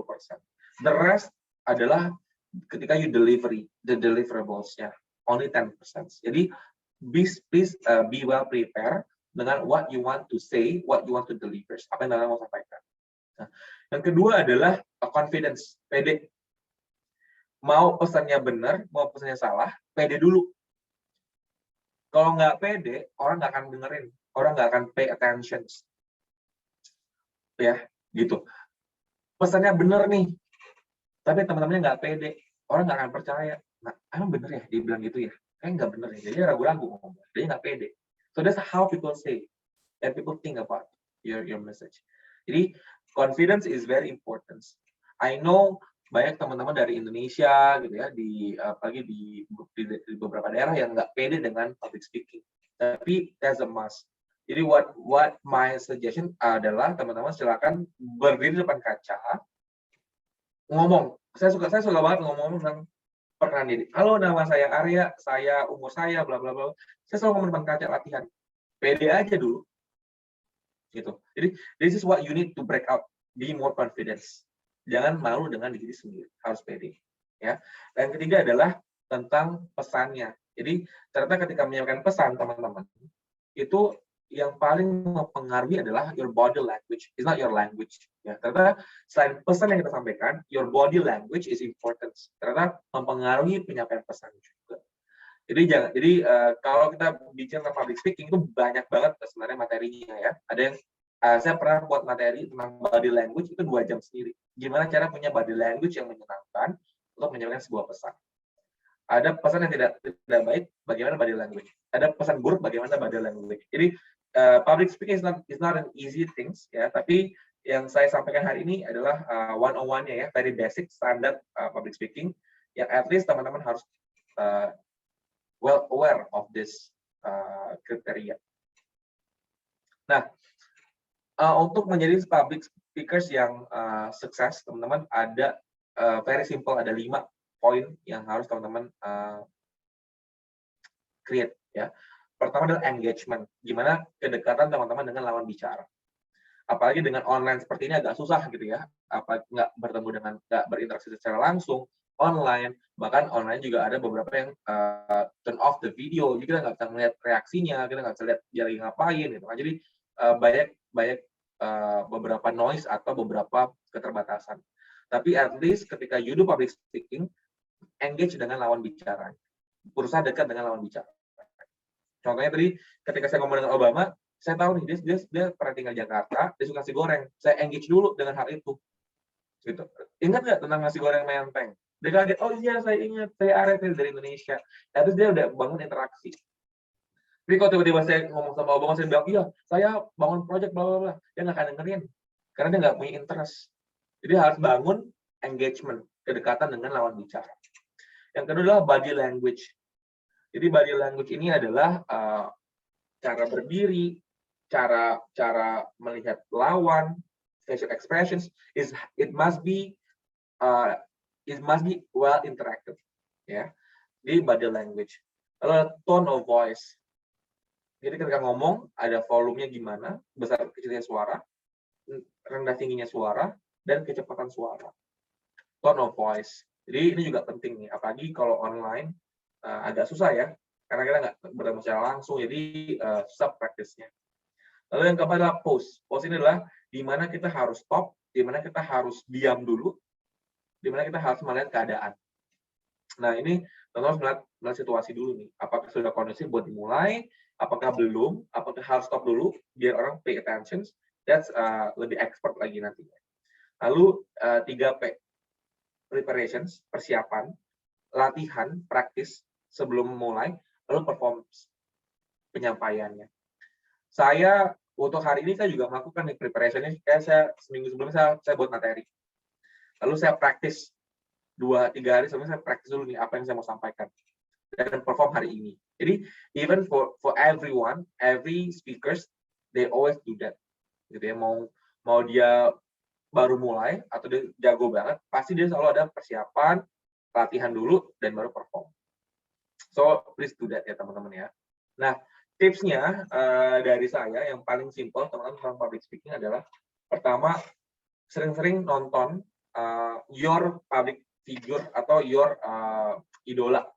The rest adalah ketika you delivery, the deliverables-nya, only 10%. Jadi please be well prepared dengan what you want to say, what you want to deliver, apa yang mau sampaikan. Nah, yang kedua adalah confidence, pede. Mau pesannya benar, mau pesannya salah, pede dulu. Kalau nggak pede, orang nggak akan dengerin, orang nggak akan pay attention. Ya, gitu. Pesannya benar nih, tapi teman-temannya nggak pede, orang nggak akan percaya. Nah, emang bener ya dia bilang gitu ya? Kayaknya nggak bener ya, jadi ragu-ragu ngomong, dia nggak pede. So that's how people say, and people think about your message. Jadi confidence is very important. I know banyak teman-teman dari Indonesia gitu ya, apalagi di beberapa daerah yang nggak pede dengan public speaking. Tapi that's a must. Jadi what my suggestion adalah teman-teman silakan berdiri di depan kaca, ngomong. Saya suka banget ngomong tentang perkenalan diri. Halo, nama saya Arya, saya umur saya bla bla bla. Saya selalu ngomong depan kaca latihan. Pede aja dulu. Gitu. Jadi this is what you need to break out, be more confidence. Jangan malu dengan diri sendiri, harus pede. Ya. Dan ketiga adalah tentang pesannya. Jadi ternyata ketika menyampaikan pesan teman-teman, itu yang paling mempengaruhi adalah your body language, is not your language. Ya, ternyata selain pesan yang kita sampaikan, your body language is important. Ternyata mempengaruhi penyampaian pesan juga. Jadi kalau kita bicara tentang public speaking itu banyak banget sebenarnya materinya ya. Ada yang saya pernah buat materi tentang body language itu 2 jam sendiri. Gimana cara punya body language yang menyenangkan untuk menyampaikan sebuah pesan. Ada pesan yang tidak baik, bagaimana body language. Ada pesan buruk, bagaimana body language. Jadi public speaking is not an easy things ya, tapi yang saya sampaikan hari ini adalah 101-nya ya, very basic standard public speaking yang at least teman-teman harus well aware of this kriteria. Nah, untuk menjadi public speakers yang sukses, teman-teman ada very simple, ada 5 poin yang harus teman-teman create ya. Pertama adalah engagement, gimana kedekatan teman-teman dengan lawan bicara. Apalagi dengan online seperti ini agak susah gitu ya, nggak berinteraksi secara langsung, online, bahkan online juga ada beberapa yang turn off the video, jadi kita nggak bisa melihat reaksinya, kita nggak bisa lihat dia lagi ngapain gitu kan. Jadi banyak beberapa noise atau beberapa keterbatasan. Tapi at least ketika you do public speaking, engage dengan lawan bicara, berusaha dekat dengan lawan bicara. Contohnya tadi ketika saya ngomong dengan Obama, saya tahu nih dia pernah tinggal di Jakarta, dia suka nasi goreng. Saya engage dulu dengan hal itu. Gitu. Ingat nggak tentang nasi goreng menteng? Dia kaget, oh iya saya ingat, saya Arya dari Indonesia. Nah, terus dia udah bangun interaksi. Tapi kalau tiba-tiba saya ngomong sama Obama, saya bilang, iya saya bangun project bla bla bla, dia nggak akan dengerin. Karena dia nggak punya interest. Jadi harus bangun engagement, kedekatan dengan lawan bicara. Yang kedua adalah body language. Jadi body language ini adalah cara berdiri, cara melihat lawan, facial expressions it must be well interactive, ya. Di body language. Lalu tone of voice. Jadi ketika ngomong ada volumenya gimana, besar kecilnya suara, rendah tingginya suara, dan kecepatan suara. Tone of voice. Jadi ini juga penting nih, apalagi kalau online agak susah ya, karena kita nggak bertemu secara langsung, jadi susah praktisnya. Lalu yang keempat adalah pause. Pause ini adalah di mana kita harus stop, di mana kita harus diam dulu, di mana kita harus melihat keadaan. Nah ini teman-teman melihat situasi dulu nih, apakah sudah kondusif buat dimulai, apakah belum, apakah harus stop dulu, biar orang pay attention, that's lebih expert lagi nantinya. Lalu 3P. preparations, persiapan, latihan, praktis sebelum mulai, lalu perform penyampaiannya. Saya untuk hari ini saya juga melakukan nih preparation-nya, kayak saya seminggu sebelumnya saya buat materi. Lalu saya praktis 2-3 hari sebelumnya, saya praktis dulu nih apa yang saya mau sampaikan dan perform hari ini. Jadi even for everyone, every speakers, they always do that. Gitu ya, mau dia baru mulai atau dia jago banget, pasti dia selalu ada persiapan, latihan dulu dan baru perform. So please do that ya teman-teman ya. Nah, tipsnya dari saya yang paling simple teman-teman tentang public speaking adalah pertama, sering-sering nonton your public figure atau your idola.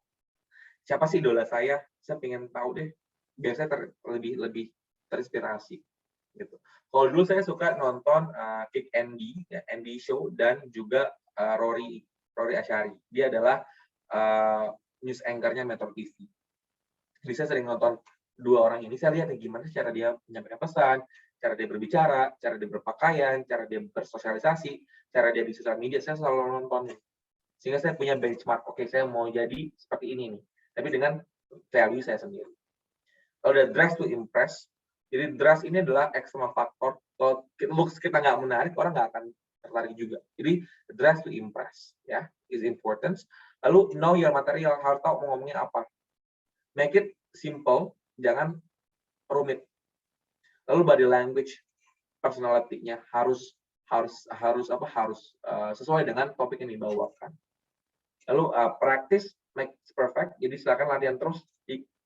Siapa sih idola saya? Saya pengen tahu deh. Biasanya lebih terinspirasi. Gitu. Kalau dulu saya suka nonton Kick Andy, ya, Andy Show, dan juga Rory Ashari. Dia adalah news anchor-nya Metro TV. Jadi saya sering nonton dua orang ini, saya lihat gimana cara dia menyampaikan pesan, cara dia berbicara, cara dia berpakaian, cara dia bersosialisasi, cara dia di sosial media, saya selalu nonton. Sehingga saya punya benchmark, oke, saya mau jadi seperti ini nih, tapi dengan value saya sendiri. Kalau ada dress to impress, jadi dress ini adalah external factor. Kalau looks kita nggak menarik, orang nggak akan tertarik juga. Jadi dress to impress, ya, is important. Lalu know your material, harus tahu mau ngomongnya apa. Make it simple, jangan rumit. Lalu body language, personality-nya harus sesuai dengan topik yang dibawakan. Lalu practice makes perfect. Jadi silakan latihan terus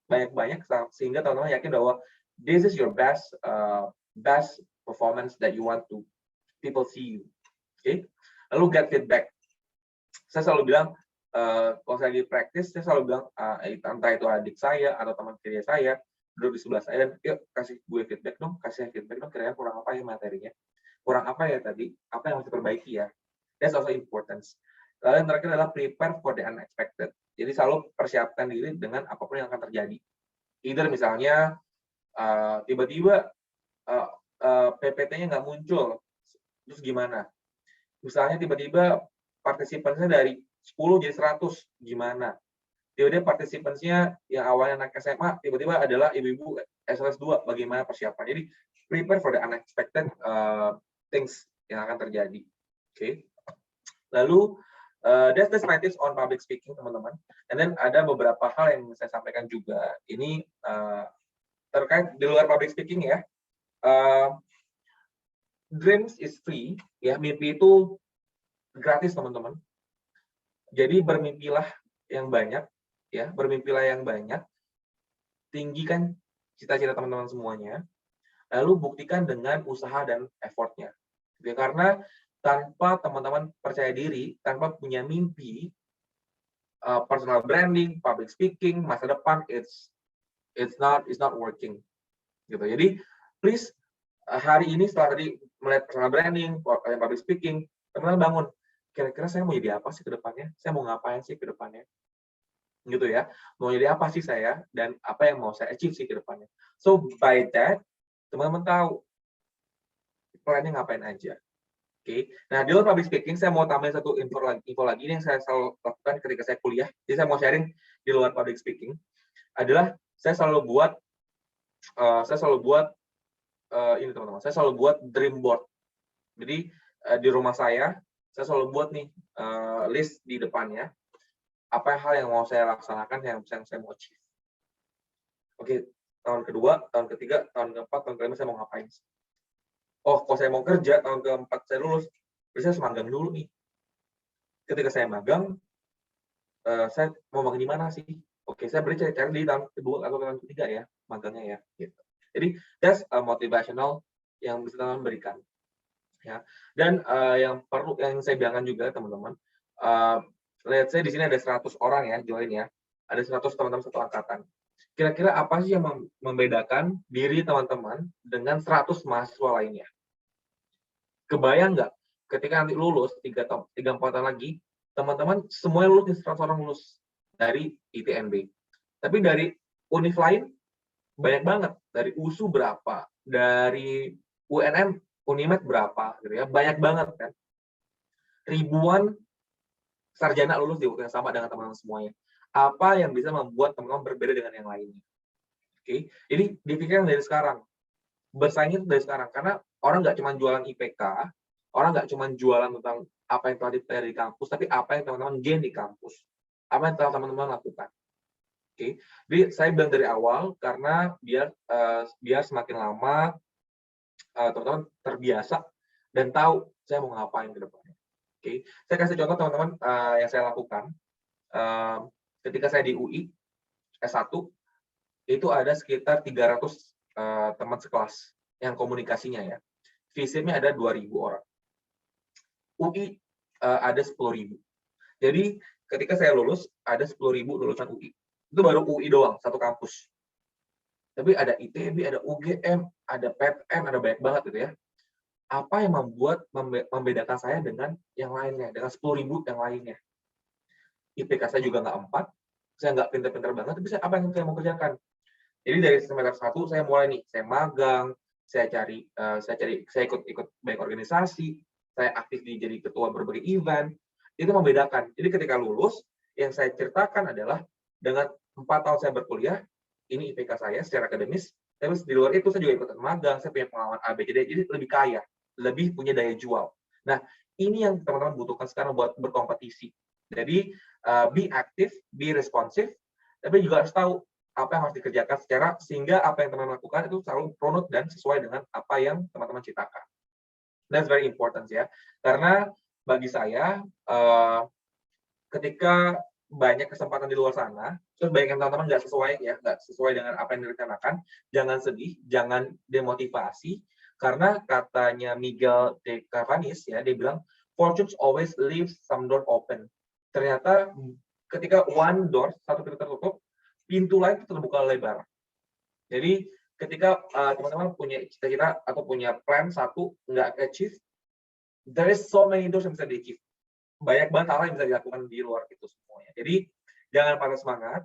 banyak-banyak sehingga teman-teman yakin bahwa this is your best performance that you want to people see you. Okay? Lalu get feedback. Saya selalu bilang kalau saya lagi practice, saya selalu bilang entah itu adik saya atau teman kerja saya duduk di sebelah saya dan yuk kasih gue feedback dong, kira-kira kurang apa ya materinya, kurang apa ya tadi, apa yang harus diperbaiki ya. That's also important. Lalu yang terakhir adalah prepare for the unexpected. Jadi selalu persiapkan diri dengan apapun yang akan terjadi. Either misalnya tiba-tiba PPT-nya nggak muncul, terus gimana? Misalnya tiba-tiba partisipannya dari 10 jadi 100, gimana? Tiba-tiba partisipannya yang awalnya anak SMA, tiba-tiba adalah ibu-ibu SLS2, bagaimana persiapan? Jadi prepare for the unexpected things yang akan terjadi. Oke. Lalu that's my tips on public speaking, teman-teman. And then ada beberapa hal yang saya sampaikan juga. Ini terkait di luar public speaking ya. Dreams is free, ya, mimpi itu gratis, teman-teman. Jadi bermimpilah yang banyak, ya, bermimpilah yang banyak. Tinggikan cita-cita teman-teman semuanya. Lalu buktikan dengan usaha dan effortnya. Ya, karena tanpa teman-teman percaya diri, tanpa punya mimpi, personal branding, public speaking, masa depan, it's not working. Gitu. Jadi please hari ini setelah tadi melihat personal branding, public speaking, teman-teman bangun. Kira-kira saya mau jadi apa sih ke depannya? Saya mau ngapain sih ke depannya? Gitu ya. Mau jadi apa sih saya dan apa yang mau saya achieve sih ke depannya. So by that, teman-teman tahu plannya ngapain aja. Oke. Nah, di luar public speaking saya mau tambahin satu info lagi yang saya selalu lakukan ketika saya kuliah. Jadi saya mau sharing di luar public speaking adalah saya selalu buat ini teman-teman. Saya selalu buat dream board. Jadi di rumah saya selalu buat nih list di depannya apa hal yang mau saya laksanakan, yang saya mau achieve. Oke, tahun kedua, tahun ketiga, tahun keempat, tahun kelima saya mau ngapain? Oh, kalau saya mau kerja, tahun keempat saya lulus, berarti saya harus magang dulu nih. Ketika saya magang, saya mau magang di mana sih? Oke, saya beri cari di tahun kedua atau tahun ketiga ya, magangnya ya. Gitu. Jadi, that's motivational yang bisa teman-teman berikan. Ya. Dan yang saya bilangkan juga teman-teman, let's say di sini ada 100 orang ya join ya, ada 100 teman-teman satu angkatan. Kira-kira apa sih yang membedakan diri teman-teman dengan 100 mahasiswa lainnya? Kebayang nggak ketika nanti lulus 3-4 tahun lagi, teman-teman semuanya lulus, 100 orang lulus dari ITNB. Tapi dari univ lain banyak banget, dari USU berapa, dari UNM Unimed berapa gitu ya, banyak banget kan, ribuan sarjana lulus di waktu yang sama dengan teman-teman semuanya. Apa yang bisa membuat teman-teman berbeda dengan yang lainnya? Oke, jadi dipikirkan dari sekarang, bersaingnya dari sekarang, karena orang nggak cuma jualan IPK, orang nggak cuma jualan tentang apa yang telah dipelajari di kampus, tapi apa yang teman-teman gain di kampus, apa yang telah teman-teman lakukan. Oke, jadi saya bilang dari awal karena biar semakin lama teman-teman terbiasa dan tahu saya mau ngapain ke depannya. Oke, saya kasih contoh teman-teman yang saya lakukan ketika saya di UI S1 itu ada sekitar 300 teman sekelas yang komunikasinya ya. Visipnya ada 2.000 orang. UI ada 10.000. Jadi ketika saya lulus ada 10.000 lulusan UI. Itu baru UI doang, satu kampus. Tapi ada ITB, ada UGM, ada PTN, ada banyak banget gitu ya. Apa yang membedakan saya dengan yang lainnya, dengan 10.000 yang lainnya? IPK saya juga nggak 4, saya nggak pintar-pintar banget, tapi apa yang saya mau kerjakan? Jadi dari semester 1 saya mulai nih, saya magang, saya ikut banyak organisasi, saya aktif jadi ketua berbagai event, itu membedakan. Jadi ketika lulus, yang saya ceritakan adalah dengan 4 tahun saya berkuliah, ini IPK saya secara akademis, tapi di luar itu saya juga ikut magang, saya punya pengalaman A, B, C, D, jadi lebih kaya, lebih punya daya jual. Nah, ini yang teman-teman butuhkan sekarang buat berkompetisi. Jadi, be aktif, be responsif, tapi juga harus tahu apa yang harus dikerjakan sehingga apa yang teman-teman lakukan itu selalu runut dan sesuai dengan apa yang teman-teman ciptakan. That's very important ya. Karena bagi saya, ketika banyak kesempatan di luar sana, terus banyak yang teman-teman nggak sesuai dengan apa yang direncanakan, jangan sedih, jangan demotivasi, karena katanya Miguel de Cervantes ya, dia bilang, fortune always leaves some door open. Ternyata ketika one door, satu pintu tertutup, pintu lain terbuka lebar. Jadi ketika teman-teman punya cita-cita atau punya plan satu nggak achieve, there is so many doors yang bisa di-achieve. Banyak banget hal yang bisa dilakukan di luar itu semuanya. Jadi jangan patah semangat,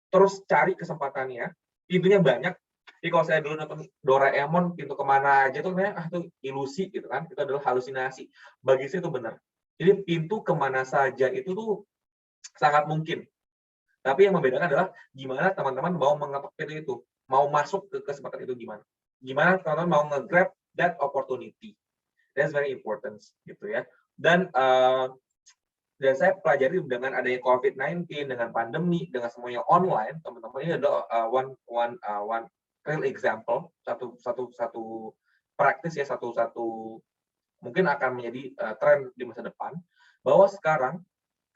terus cari kesempatannya, pintunya banyak. Jadi kalau saya dulu nonton Doraemon, pintu kemana aja tuh itu ilusi gitu kan, itu adalah halusinasi. Bagi saya itu benar. Jadi pintu kemana saja itu tuh sangat mungkin. Tapi yang membedakan adalah gimana teman-teman mau mengetok pintu itu, mau masuk ke kesempatan itu gimana. Gimana teman-teman mau nge-grab that opportunity. That's very important gitu ya. Dan saya pelajari dengan adanya COVID-19, dengan pandemi, dengan semuanya online, teman-teman ini adalah one real example, satu praktis ya, satu mungkin akan menjadi tren di masa depan, bahwa sekarang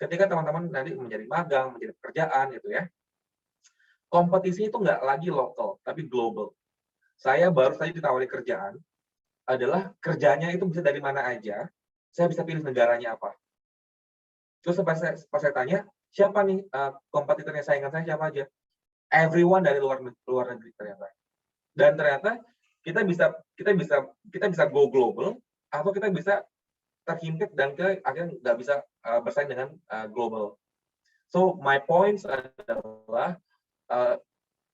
ketika teman-teman nanti menjadi magang, menjadi pekerjaan gitu ya, kompetisi itu nggak lagi lokal, tapi global. Saya baru saja ditawari kerjaan, adalah kerjanya itu bisa dari mana aja, saya bisa pilih negaranya apa. Terus pas saya tanya, siapa nih kompetitornya, saingan saya siapa aja? Everyone dari luar negeri ternyata. Dan ternyata kita bisa go global, atau kita bisa terhimpit dan kita akhirnya nggak bisa bersaing dengan global. So my points adalah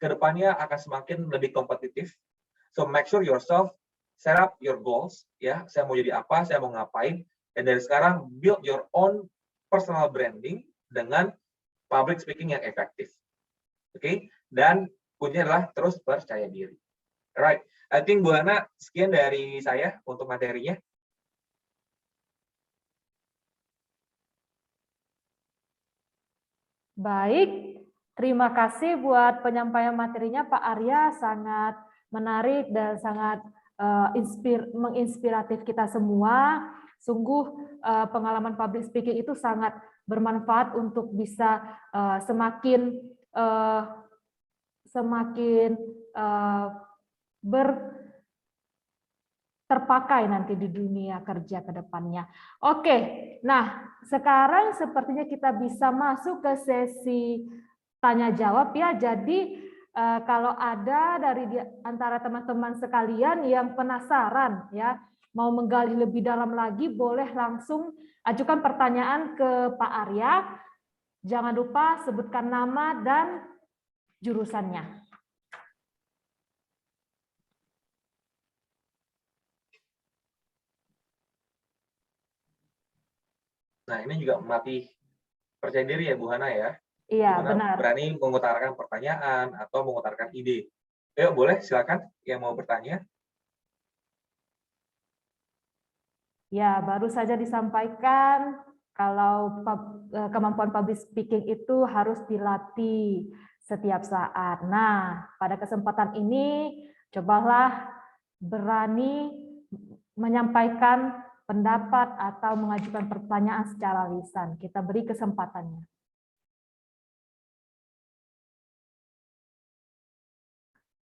kedepannya akan semakin lebih kompetitif. So make sure yourself set up your goals ya. Saya mau jadi apa, saya mau ngapain, dan dari sekarang build your own personal branding dengan public speaking yang efektif. Oke? Dan kuncinya adalah terus percaya diri. Alright, I think Bu Hana sekian dari saya untuk materinya. Baik, terima kasih buat penyampaian materinya Pak Arya, sangat menarik dan sangat menginspiratif kita semua. Sungguh pengalaman public speaking itu sangat bermanfaat untuk bisa semakin terpakai nanti di dunia kerja ke depannya. Oke, nah sekarang sepertinya kita bisa masuk ke sesi tanya jawab ya. Jadi kalau ada dari antara teman-teman sekalian yang penasaran ya, mau menggali lebih dalam lagi, boleh langsung ajukan pertanyaan ke Pak Arya. Jangan lupa sebutkan nama dan jurusannya. Nah, ini juga melatih percaya diri ya Bu Hana ya. Iya, Gimana benar. berani mengutarakan pertanyaan atau mengutarakan ide. Ayo boleh silakan yang mau bertanya. Ya, baru saja disampaikan kalau kemampuan public speaking itu harus dilatih setiap saat. Nah, pada kesempatan ini cobalah berani menyampaikan pendapat atau mengajukan pertanyaan secara lisan. Kita beri kesempatannya.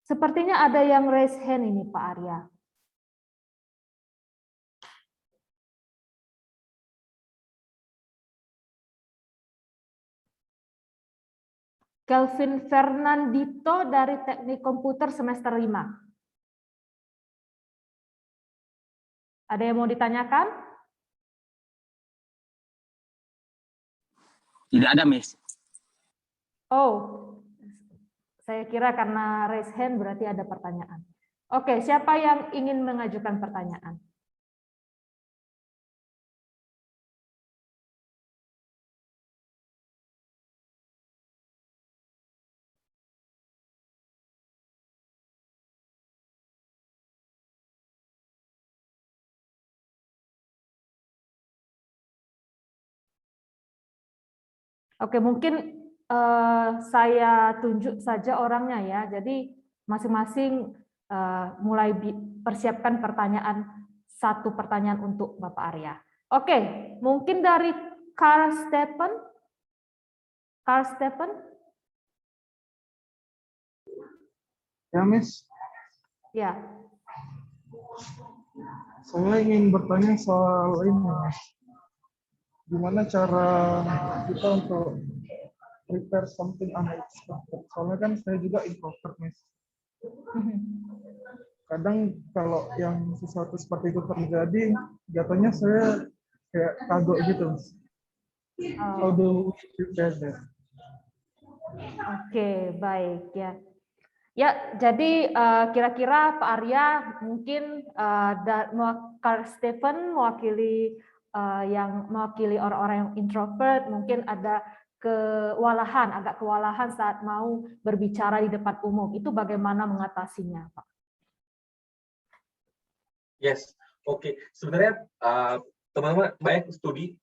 Sepertinya ada yang raise hand ini, Pak Arya. Kelvin Fernandito dari Teknik Komputer semester 5. Ada yang mau ditanyakan? Tidak ada, Miss. Oh, saya kira karena raise hand berarti ada pertanyaan. Oke, siapa yang ingin mengajukan pertanyaan? Oke, mungkin saya tunjuk saja orangnya ya. Jadi masing-masing mulai persiapkan satu pertanyaan untuk Bapak Arya. Oke, mungkin dari Carl Stephen. Carl Stephen? Ya, Miss. Ya. Saya ingin bertanya soal ini, Miss. Gimana cara kita untuk prepare something unexpected? Soalnya kan saya juga introvert, Miss. Kadang kalau yang sesuatu seperti itu terjadi, jatuhnya saya kayak kagok gitu, Miss. How do we prepare that? Oke, baik ya. Ya, jadi kira-kira Pak Arya mungkin Carl Stephen mewakili orang-orang yang introvert, mungkin ada agak kewalahan saat mau berbicara di depan umum. Itu bagaimana mengatasinya, Pak? Yes, oke. Sebenarnya teman-teman banyak studi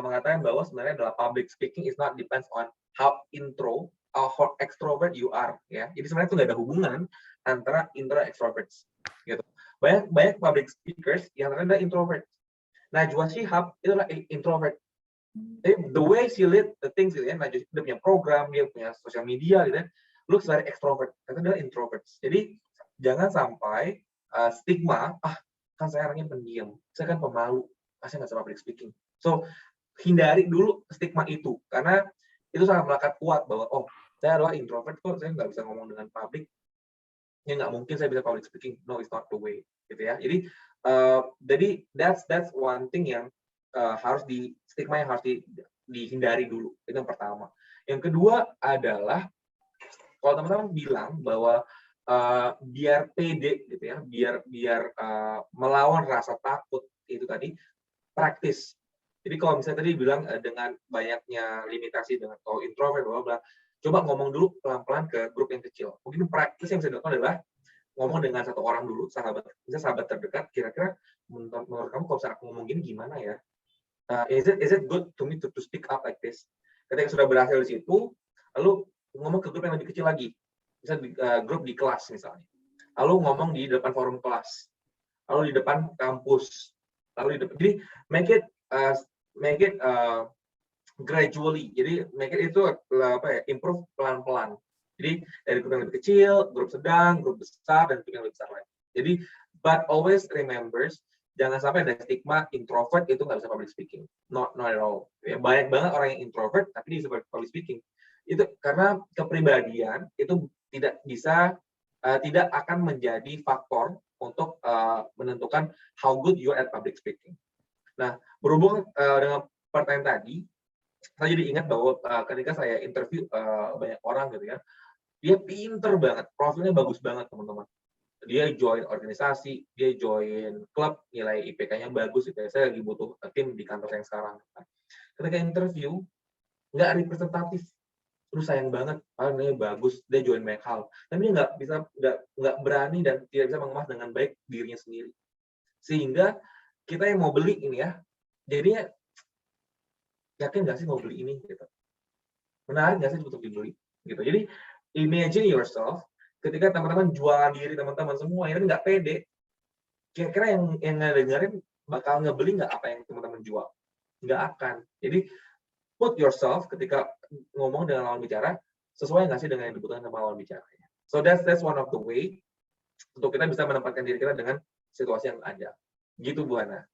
mengatakan bahwa sebenarnya adalah public speaking is not depends on how intro or how extrovert you are, ya. Jadi sebenarnya itu nggak ada hubungan antara intro dan extroverts, gitu. Banyak public speakers yang ternyata introvert. Najwa Shihab itu adalah introvert. Jadi the way she lead the things gitu ya, Najwa dia punya program, dia punya sosial media gitu ya, looks very extrovert. Ternyata dia introverts. Jadi jangan sampai stigma, kan saya orangnya pendiam, saya kan pemalu, saya nggak bisa public speaking. So hindari dulu stigma itu, karena itu sangat melekat kuat bahwa saya adalah introvert kok, saya nggak bisa ngomong dengan publik, ya nggak mungkin saya bisa public speaking. No, it's not the way, gitu ya. Jadi that's one thing yang stigma yang harus dihindari dulu. Itu yang pertama. Yang kedua adalah kalau teman-teman bilang bahwa biar pede gitu ya, biar melawan rasa takut itu tadi, praktis. Jadi kalau misalnya tadi bilang dengan banyaknya limitasi dengan kalau introvert, coba ngomong dulu pelan-pelan ke grup yang kecil. Mungkin praktis yang bisa dilakukan adalah ngomong dengan satu orang dulu, sahabat terdekat. Kira-kira menurut kamu kalau misalnya aku ngomong gini gimana ya? Is it good to me to speak up like this? Ketika sudah berhasil di situ, lalu ngomong ke grup yang lebih kecil lagi, misalnya grup di kelas misalnya. Lalu ngomong di depan forum kelas, lalu di depan kampus, lalu di depan. Jadi make it gradually. Jadi make it itu improve pelan-pelan. Jadi dari grup yang lebih kecil, grup sedang, grup besar, dan grup yang lebih besar lagi. Jadi but always remembers, jangan sampai ada stigma introvert itu nggak bisa public speaking. Not at all. Ya, banyak banget orang yang introvert tapi dia bisa public speaking. Itu karena kepribadian itu tidak akan menjadi faktor untuk menentukan how good you are at public speaking. Nah, berhubung dengan pertanyaan tadi, saya jadi ingat bahwa ketika saya interview banyak orang gitu ya, dia pinter banget, profilnya bagus banget teman-teman. dia join organisasi, dia join klub, nilai IPK-nya bagus, gitu ya. Saya lagi butuh tim di kantor yang sekarang. Ketika interview, nggak representatif. Terus sayang banget, nilainya bagus, dia join banyak hal. Tapi dia nggak berani dan tidak bisa mengemas dengan baik dirinya sendiri. Sehingga kita yang mau beli ini ya, jadinya yakin nggak sih mau beli ini? Gitu. Menarik nggak sih untuk dibeli? Gitu. Jadi imagine yourself ketika teman-teman jualan diri teman-teman semua, ini nggak pede. Kira-kira yang dengerin bakal ngebeli nggak apa yang teman-teman jual? Nggak akan. Jadi put yourself ketika ngomong dengan lawan bicara sesuai nggak sih dengan yang dibutuhkan sama lawan bicaranya. So that's one of the way untuk kita bisa menempatkan diri kita dengan situasi yang ada. Gitu Bu Hana.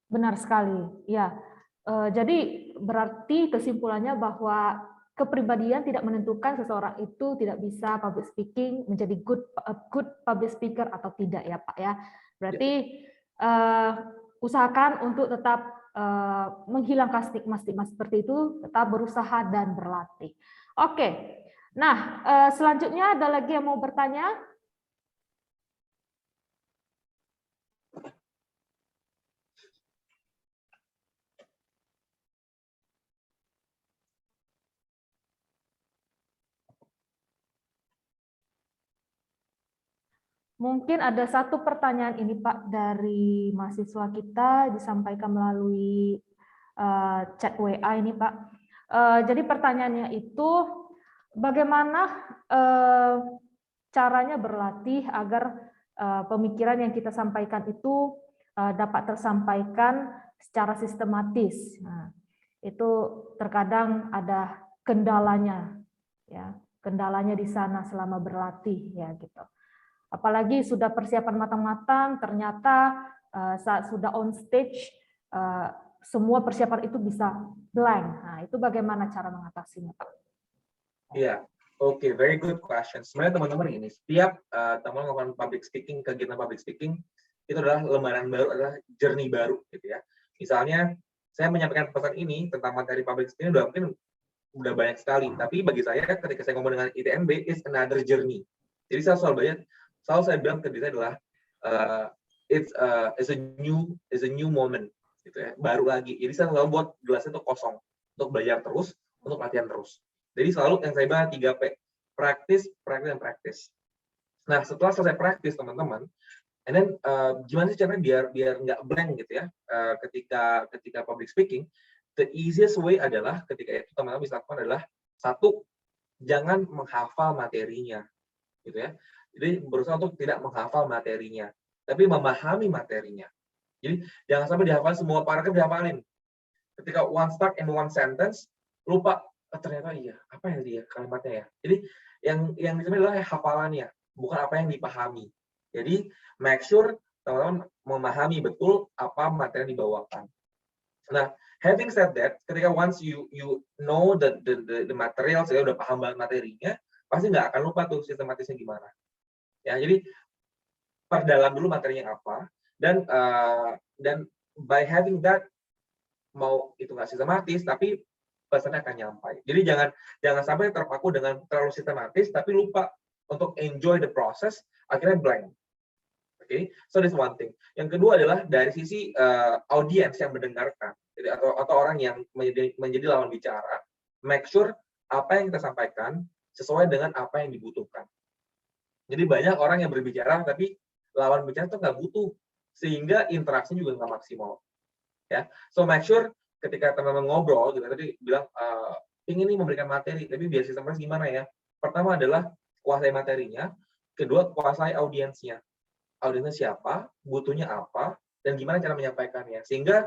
Benar sekali, ya. Jadi berarti kesimpulannya bahwa kepribadian tidak menentukan seseorang itu tidak bisa public speaking menjadi good public speaker atau tidak ya Pak ya. Berarti usahakan untuk tetap menghilangkan stigma-stigma seperti itu, tetap berusaha dan berlatih. Oke, nah selanjutnya ada lagi yang mau bertanya? Mungkin ada satu pertanyaan ini Pak dari mahasiswa kita disampaikan melalui chat WA ini Pak. Jadi pertanyaannya itu bagaimana caranya berlatih agar pemikiran yang kita sampaikan itu dapat tersampaikan secara sistematis. Nah, itu terkadang ada kendalanya, ya, kendalanya di sana selama berlatih, ya gitu. Apalagi sudah persiapan matang-matang, ternyata saat sudah on stage, semua persiapan itu bisa blank. Nah, itu bagaimana cara mengatasinya, Pak? Iya, oke, very good question. Sebenarnya teman-teman ini, setiap teman-teman melakukan public speaking, kegiatan public speaking, itu adalah lembaran baru, adalah journey baru, gitu ya. Misalnya, saya menyampaikan pesan ini tentang materi public speaking, udah banyak sekali. Tapi bagi saya, ketika saya ngomong dengan ITNB, is another journey. Jadi saya selalu saya bilang ke diri saya adalah it's a new moment, gitu ya, baru lagi. Jadi saya selalu buat gelasnya itu kosong untuk belajar terus, untuk latihan terus. Jadi selalu yang saya bahas 3P, practice, practice, dan practice. Nah setelah selesai practice teman-teman, and then gimana sih caranya biar nggak blank gitu ya, ketika public speaking, the easiest way adalah ketika itu teman-teman bisa lakukan adalah satu, jangan menghafal materinya, gitu ya. Jadi berusaha untuk tidak menghafal materinya, tapi memahami materinya. Jadi jangan sampai dihafal semua paragraf dihafalin. Ketika one stuck in one sentence, lupa ternyata iya apa yang dia kalimatnya ya. Jadi yang disebut adalah hafalannya, bukan apa yang dipahami. Jadi make sure teman-teman memahami betul apa materi yang dibawakan. Nah, having said that, ketika once you know the material, saya udah paham banget materinya, pasti nggak akan lupa tuh sistematisnya gimana. Ya, jadi perdalam dulu materinya apa, dan by having that, mau itu nggak sistematis, tapi pesannya akan nyampai. Jadi jangan sampai terpaku dengan terlalu sistematis, tapi lupa untuk enjoy the process, akhirnya blank. Okay? So that's one thing. Yang kedua adalah dari sisi audiens yang mendengarkan, jadi, atau orang yang menjadi lawan bicara, make sure apa yang kita sampaikan sesuai dengan apa yang dibutuhkan. Jadi banyak orang yang berbicara tapi lawan bicara itu nggak butuh, sehingga interaksi juga nggak maksimal. Ya, so make sure ketika teman-teman ngobrol, gitu, tadi bilang ingin nih memberikan materi, tapi biar sistemnya gimana ya? Pertama adalah kuasai materinya, kedua kuasai audiensnya. Audiensnya siapa, butuhnya apa, dan gimana cara menyampaikannya. Sehingga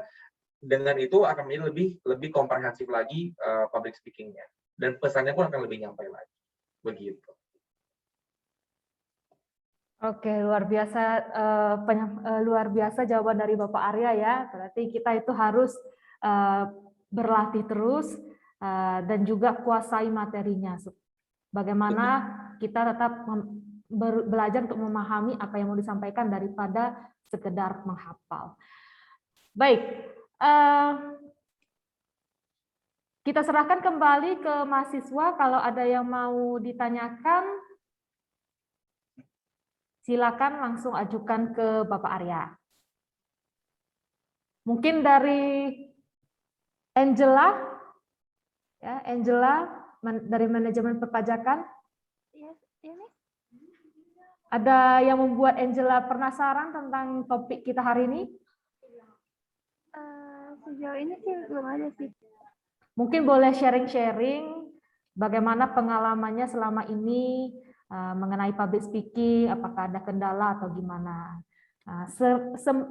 dengan itu akan menjadi lebih komprehensif lagi public speaking-nya, dan pesannya pun akan lebih nyampai lagi. Begitu. Oke, luar biasa jawaban dari Bapak Arya ya. Berarti kita itu harus berlatih terus dan juga kuasai materinya. Bagaimana kita tetap belajar untuk memahami apa yang mau disampaikan daripada sekedar menghafal. Baik, Kita serahkan kembali ke mahasiswa kalau ada yang mau ditanyakan, silakan langsung ajukan ke Bapak Arya. Mungkin dari Angela, ya Angela dari manajemen perpajakan. Ada yang membuat Angela penasaran tentang topik kita hari ini? Sejauh ini sih belum ada sih. Mungkin boleh sharing-sharing bagaimana pengalamannya selama ini mengenai public speaking, apakah ada kendala atau gimana.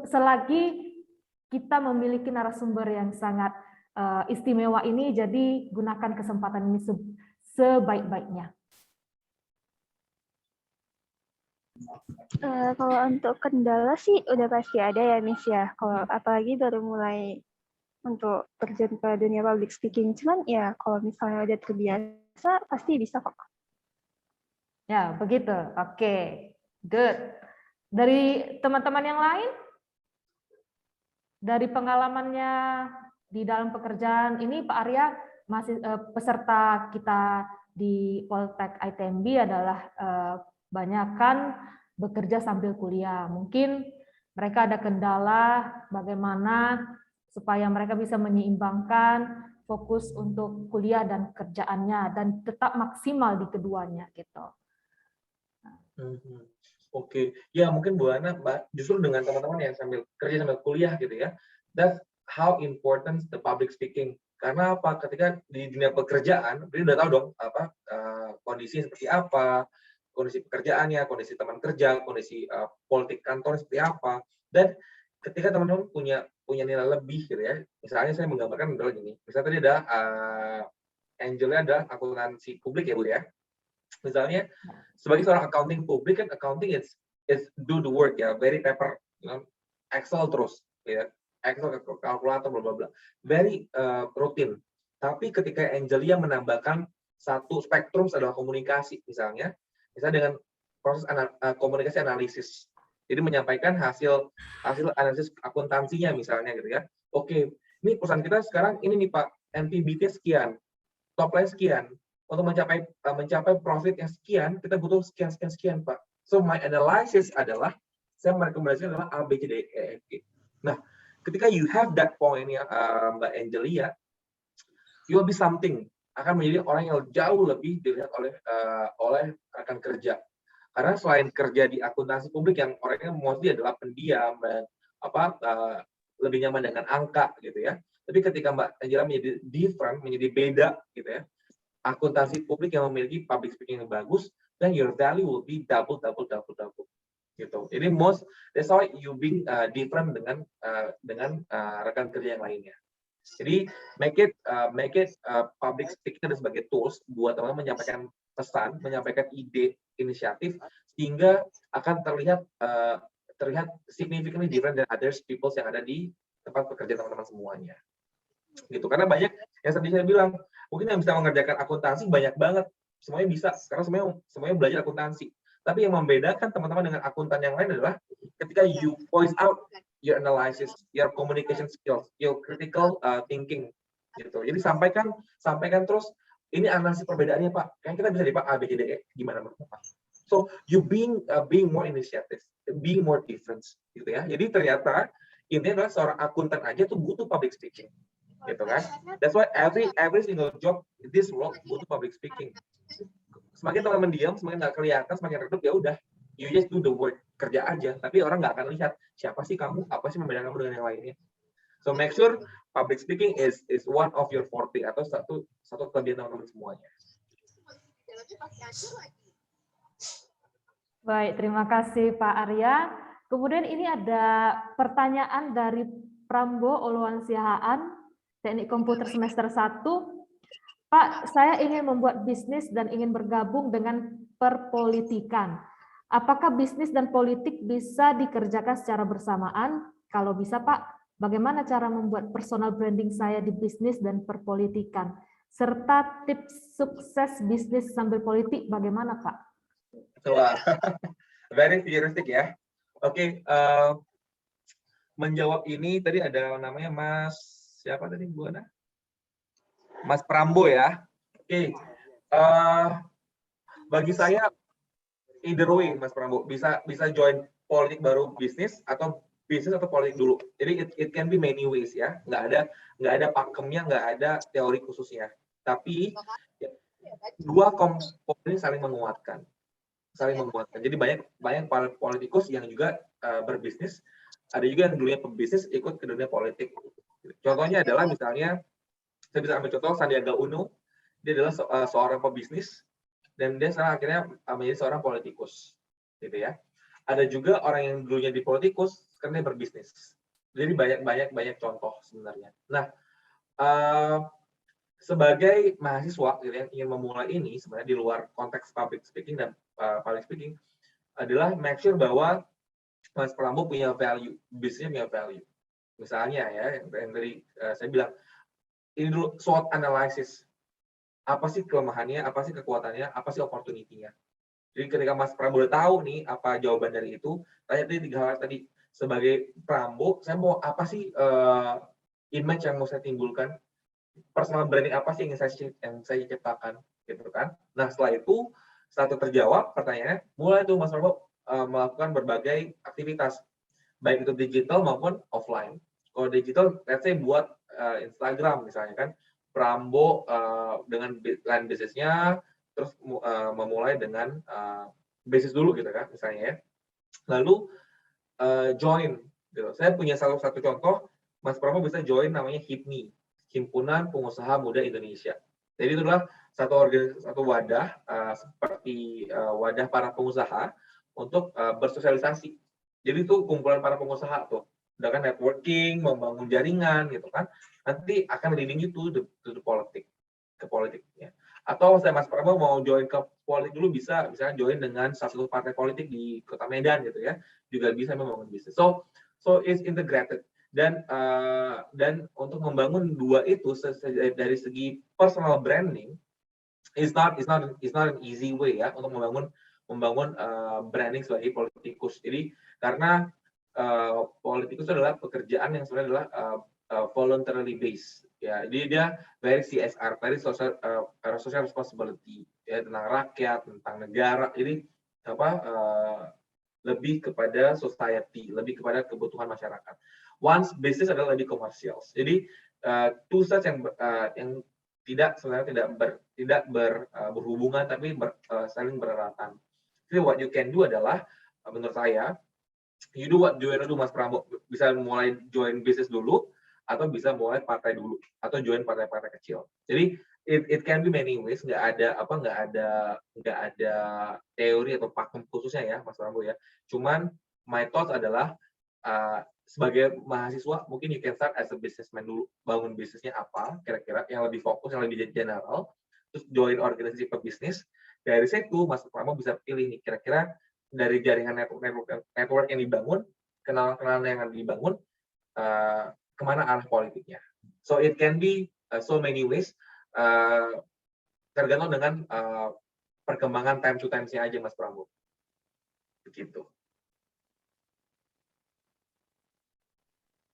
Selagi kita memiliki narasumber yang sangat istimewa ini, jadi gunakan kesempatan ini sebaik-baiknya. Kalau untuk kendala sih udah pasti ada ya Miss ya. Kalau apalagi baru mulai untuk terjun ke dunia public speaking. Cuman ya kalau misalnya udah terbiasa pasti bisa kok. Ya, begitu. Oke, good. Dari teman-teman yang lain? Dari pengalamannya di dalam pekerjaan ini, Pak Arya, masih peserta kita di Poltek ITMB adalah banyakkan bekerja sambil kuliah. Mungkin mereka ada kendala bagaimana supaya mereka bisa menyeimbangkan fokus untuk kuliah dan kerjaannya dan tetap maksimal di keduanya gitu. Oke, ya mungkin Bu Ana, justru dengan teman-teman yang sambil kerja sambil kuliah gitu ya, that's how important the public speaking. Karena apa? Ketika di dunia pekerjaan, dia udah tahu dong apa kondisi seperti apa, kondisi pekerjaannya, kondisi teman kerja, kondisi politik kantor seperti apa. Dan ketika teman-teman punya nilai lebih gitu ya, misalnya saya menggambarkan adalah gini, misalnya tadi ada Angelnya ada akuntansi publik ya Bu ya. Misalnya sebagai seorang accounting publik kan accounting is do the work ya, very paper, Excel terus ya, Excel kalkulator bla bla bla, very rutin. Tapi ketika Angelia menambahkan satu spektrum adalah komunikasi misalnya dengan proses komunikasi analisis. Jadi menyampaikan hasil analisis akuntansinya misalnya gitu ya. Oke, ini perusahaan kita sekarang ini nih Pak, NPBT sekian, top line sekian. Untuk mencapai profit yang sekian, kita butuh sekian Pak. So my analysis adalah saya merekomendasikan adalah A, B, C, D, E, F, G. Nah, ketika you have that point ya Mbak Angelia, you will be something, akan menjadi orang yang jauh lebih dilihat oleh rekan kerja. Karena selain kerja di akuntansi publik yang orangnya mostly adalah pendiam dan lebih nyaman dengan angka gitu ya. Tapi ketika Mbak Angela menjadi different, menjadi beda gitu ya, akuntansi publik yang memiliki public speaking yang bagus, then your value will be double gitu. Jadi that's why you being different dengan rekan kerja yang lainnya. Jadi make it public speaking ada sebagai tools buat teman-teman menyampaikan pesan, menyampaikan ide, inisiatif, sehingga akan terlihat significantly different than others people yang ada di tempat pekerjaan teman-teman semuanya. Gitu. Karena banyak yang tadi saya bilang, mungkin yang bisa mengerjakan akuntansi banyak banget, semuanya bisa, karena semuanya belajar akuntansi. Tapi yang membedakan teman-teman dengan akuntan yang lain adalah ketika you voice out your analysis, your communication skills, your critical thinking, gitu. Jadi sampaikan terus, ini analisis perbedaannya Pak, kan kita bisa di Pak A, B, C, D, E, gimana Pak? So you being more initiative, being more different, gitu ya. Jadi ternyata ini adalah seorang akuntan aja tuh butuh public speaking, gitu kan? That's why every single job in this world butuh public speaking. Semakin teman-teman diam, semakin nggak kelihatan, semakin redup, ya udah, you just do the work, kerja aja. Tapi orang nggak akan lihat siapa sih kamu, apa sih membedakan kamu dengan yang lainnya. So make sure public speaking is one of your forte, atau satu kelebihan teman-teman semuanya. Baik, terima kasih Pak Arya. Kemudian ini ada pertanyaan dari Prambo Oluan Siahaan, Teknik Komputer semester 1. Pak, saya ingin membuat bisnis dan ingin bergabung dengan perpolitikan. Apakah bisnis dan politik bisa dikerjakan secara bersamaan? Kalau bisa, Pak, bagaimana cara membuat personal branding saya di bisnis dan perpolitikan? Serta tips sukses bisnis sambil politik bagaimana, Pak? Wah, very futuristic ya. Oke, menjawab ini tadi ada namanya Mas siapa tadi Bu Ana? Mas Prambo ya. Oke. Bagi saya either way Mas Prambo, bisa join politik baru bisnis atau bisnis atau politik dulu. Jadi it can be many ways ya. Nggak ada pakemnya, nggak ada teori khususnya. Tapi dua komponen saling menguatkan. Jadi banyak para politikus yang juga berbisnis, ada juga yang dulunya pebisnis ikut ke dunia politik. Contohnya adalah misalnya saya bisa ambil contoh Sandiaga Uno, dia adalah seorang pebisnis dan dia akhirnya menjadi seorang politikus, gitu ya. Ada juga orang yang dulunya di politikus karena dia berbisnis. Jadi banyak contoh sebenarnya. Nah, sebagai mahasiswa gitu, yang ingin memulai ini sebenarnya di luar konteks public speaking dan public speaking adalah make sure bahwa Mas Prambo punya value, bisnisnya punya value. Misalnya ya, yang tadi saya bilang, ini dulu SWOT analysis. Apa sih kelemahannya, apa sih kekuatannya, apa sih opportunity-nya. Jadi ketika Mas Prambo udah tahu nih apa jawaban dari itu, tanya tadi 3 hal tadi. Sebagai Prambo, saya mau apa sih image yang mau saya timbulkan, personal branding apa sih yang saya ciptakan, gitu kan. Nah setelah itu, setelah itu terjawab pertanyaannya, mulai tuh Mas Prambo melakukan berbagai aktivitas, baik itu digital maupun offline. Kalau digital, let's say buat Instagram misalnya kan, Prambo dengan line bisnisnya, terus memulai dengan bisnis dulu gitu kan, misalnya ya. Lalu join, gitu. Saya punya satu contoh, Mas Prambo bisa join namanya HIPMI, Himpunan Pengusaha Muda Indonesia. Jadi itu adalah satu wadah seperti wadah para pengusaha untuk bersosialisasi. Jadi itu kumpulan para pengusaha tuh, udah kan networking, membangun jaringan gitu kan. Nanti akan leading you to the politik, ke politiknya. Atau saya Mas Prambo mau join ke politik dulu bisa, misalnya join dengan salah satu partai politik di Kota Medan gitu ya, juga bisa membangun bisnis. So it's integrated. Dan untuk membangun dua itu dari segi personal branding is not an easy way ya untuk membangun branding sebagai politikus. Jadi karena politikus adalah pekerjaan yang sebenarnya adalah voluntarily based ya. Jadi dia very CSR, very social responsibility ya, tentang rakyat, tentang negara. Jadi lebih kepada society, lebih kepada kebutuhan masyarakat. Once bisnis adalah lebih komersial. Jadi two sides yang sebenarnya tidak berhubungan tapi saling bereratan. Jadi what you can do adalah menurut saya, you do what you do Mas Prambo, bisa mulai join bisnis dulu atau bisa mulai partai dulu atau join partai-partai kecil. Jadi it can be many ways, nggak ada teori atau pakem khususnya ya Mas Prambo ya. Cuman my thoughts adalah sebagai mahasiswa mungkin you can start as a businessman dulu, bangun bisnisnya apa kira-kira yang lebih fokus, yang lebih general, terus join organisasi pebisnis. Dari situ Mas Prambo bisa pilih nih kira-kira dari jaringan network yang dibangun, kenalan-kenalan yang dibangun, kemana arah politiknya. So it can be so many ways, tergantung dengan perkembangan time to time-nya aja Mas Prambo. Begitu.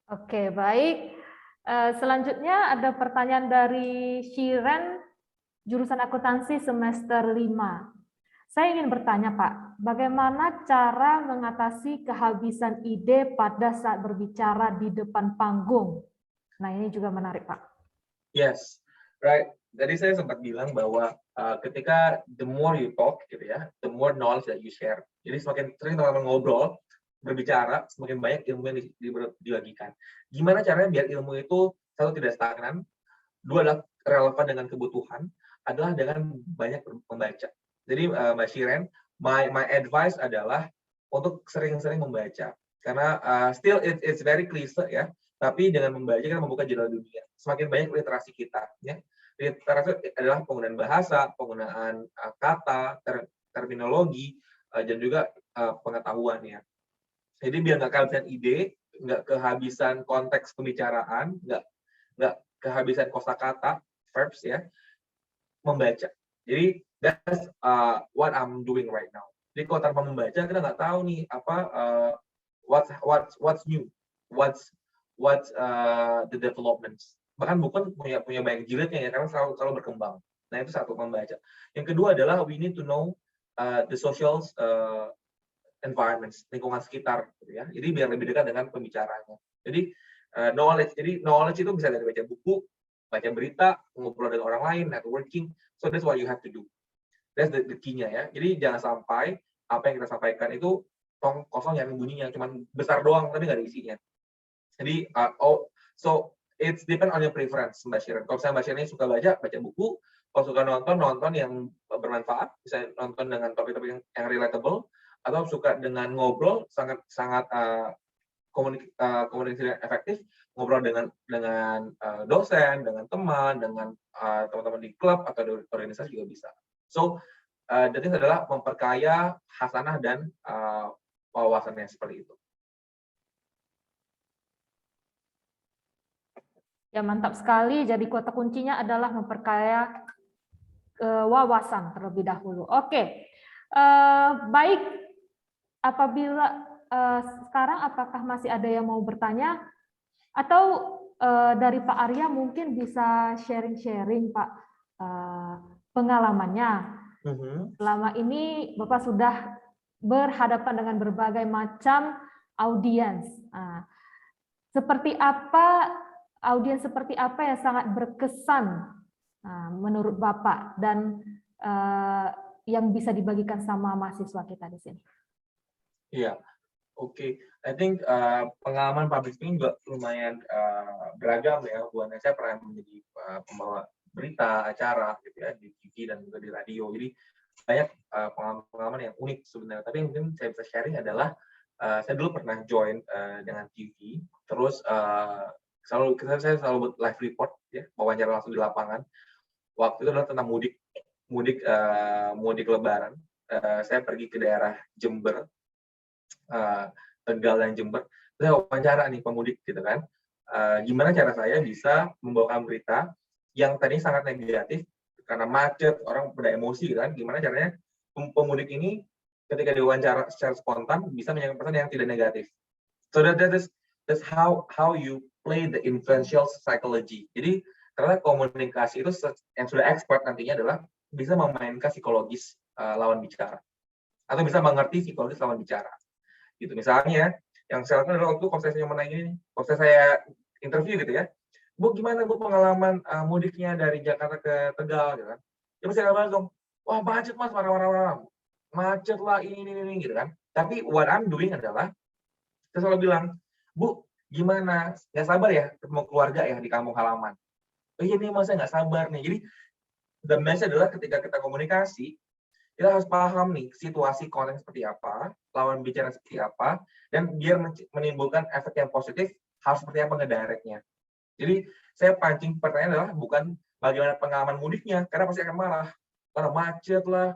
Oke, baik. Selanjutnya ada pertanyaan dari Shiren, jurusan akuntansi semester 5. Saya ingin bertanya, Pak, bagaimana cara mengatasi kehabisan ide pada saat berbicara di depan panggung? Nah, ini juga menarik, Pak. Yes, right. Tadi saya sempat bilang bahwa ketika the more you talk, gitu ya, the more knowledge that you share. Jadi semakin sering teman-teman ngobrol, berbicara, semakin banyak ilmu yang dibagikan. Gimana caranya biar ilmu itu satu tidak stagnan, dua adalah relevan dengan kebutuhan, adalah dengan banyak membaca. Jadi Mbak Shiren, my advice adalah untuk sering-sering membaca. Karena still it's very cliche ya, tapi dengan membaca kita membuka jendela dunia. Semakin banyak literasi kita, ya. Literasi adalah penggunaan bahasa, penggunaan kata, terminologi, dan juga pengetahuannya. Jadi biar nggak kehabisan ide, nggak kehabisan konteks pembicaraan, nggak kehabisan kosakata, verbs ya, membaca. Jadi that's what I'm doing right now. Jadi kalau tanpa membaca kita nggak tahu nih apa what's new, what's the developments. bahkan buku punya banyak jilidnya ya, karena selalu berkembang. Nah, itu satu, membaca. Yang kedua adalah we need to know the social environments, lingkungan sekitar, gitu ya. Jadi biar lebih dekat dengan pembicaranya. Jadi knowledge itu bisa dari baca buku, baca berita, ngobrol dengan orang lain, networking. So that's what you have to do. That's the key-nya ya. Jadi jangan sampai apa yang kita sampaikan itu tong kosong yang bunyinya, cuman besar doang tapi nggak ada isinya. Jadi so it's depend on your preference, Mbak Shiren. Kalau misalnya Mbak Shiren suka baca buku. Kalau suka nonton yang bermanfaat, bisa nonton dengan topik-topik yang relatable, atau suka dengan ngobrol sangat komunikasi efektif, ngobrol dengan dosen, dengan teman, dengan teman-teman di klub atau di organisasi juga bisa. So the thing adalah memperkaya hasanah dan wawasannya seperti itu. Ya, mantap sekali. Jadi kata kuncinya adalah memperkaya wawasan terlebih dahulu. Oke, baik. Apabila sekarang apakah masih ada yang mau bertanya? Atau dari Pak Arya mungkin bisa sharing-sharing Pak pengalamannya. Selama ini Bapak sudah berhadapan dengan berbagai macam audiens. Seperti apa audiens seperti apa yang sangat berkesan menurut Bapak dan yang bisa dibagikan sama mahasiswa kita di sini? Iya, oke. I think pengalaman public speaking juga lumayan beragam ya. Buatnya saya pernah menjadi pembawa berita, acara gitu ya di TV dan juga di radio. Jadi banyak pengalaman yang unik sebenarnya. Tapi yang mungkin saya bisa sharing adalah saya dulu pernah join dengan TV. Terus saya selalu buat live report ya, wawancara langsung di lapangan. Waktu itu adalah tentang mudik Lebaran. Saya pergi ke daerah Jember, Tegal dan Jember. Saya wawancara nih pemudik gitu kan. Gimana cara saya bisa membawakan berita yang tadi sangat negatif karena macet, orang pada emosi gitu kan. Gimana caranya pemudik ini ketika diwawancara secara spontan bisa menyampaikan pesan yang tidak negatif. So that's how you play the influential psychology. Jadi karena komunikasi itu yang sudah expert nantinya adalah bisa memainkan psikologis lawan bicara atau bisa mengerti psikologis lawan bicara. Gitu. Misalnya, yang saya lakukan adalah waktu konser saya menang ini, konser saya interview gitu ya, Bu, gimana Bu pengalaman mudiknya dari Jakarta ke Tegal, gitu kan? Terus saya langsung, wah macet Mas, marah-marah, macet lah ini gitu kan. Tapi what I'm doing adalah, saya selalu bilang, Bu, gimana? Nggak sabar ya ketemu keluarga ya di kampung halaman. Oh iya nih Mas, saya nggak sabar nih. Jadi, the message adalah ketika kita komunikasi, kita harus paham nih situasi konten seperti apa, lawan bicara seperti apa, dan biar menimbulkan efek yang positif, harus seperti apa ngedirect-nya. Jadi saya pancing pertanyaan adalah bukan bagaimana pengalaman mudiknya, karena pasti akan marah, karena macet lah,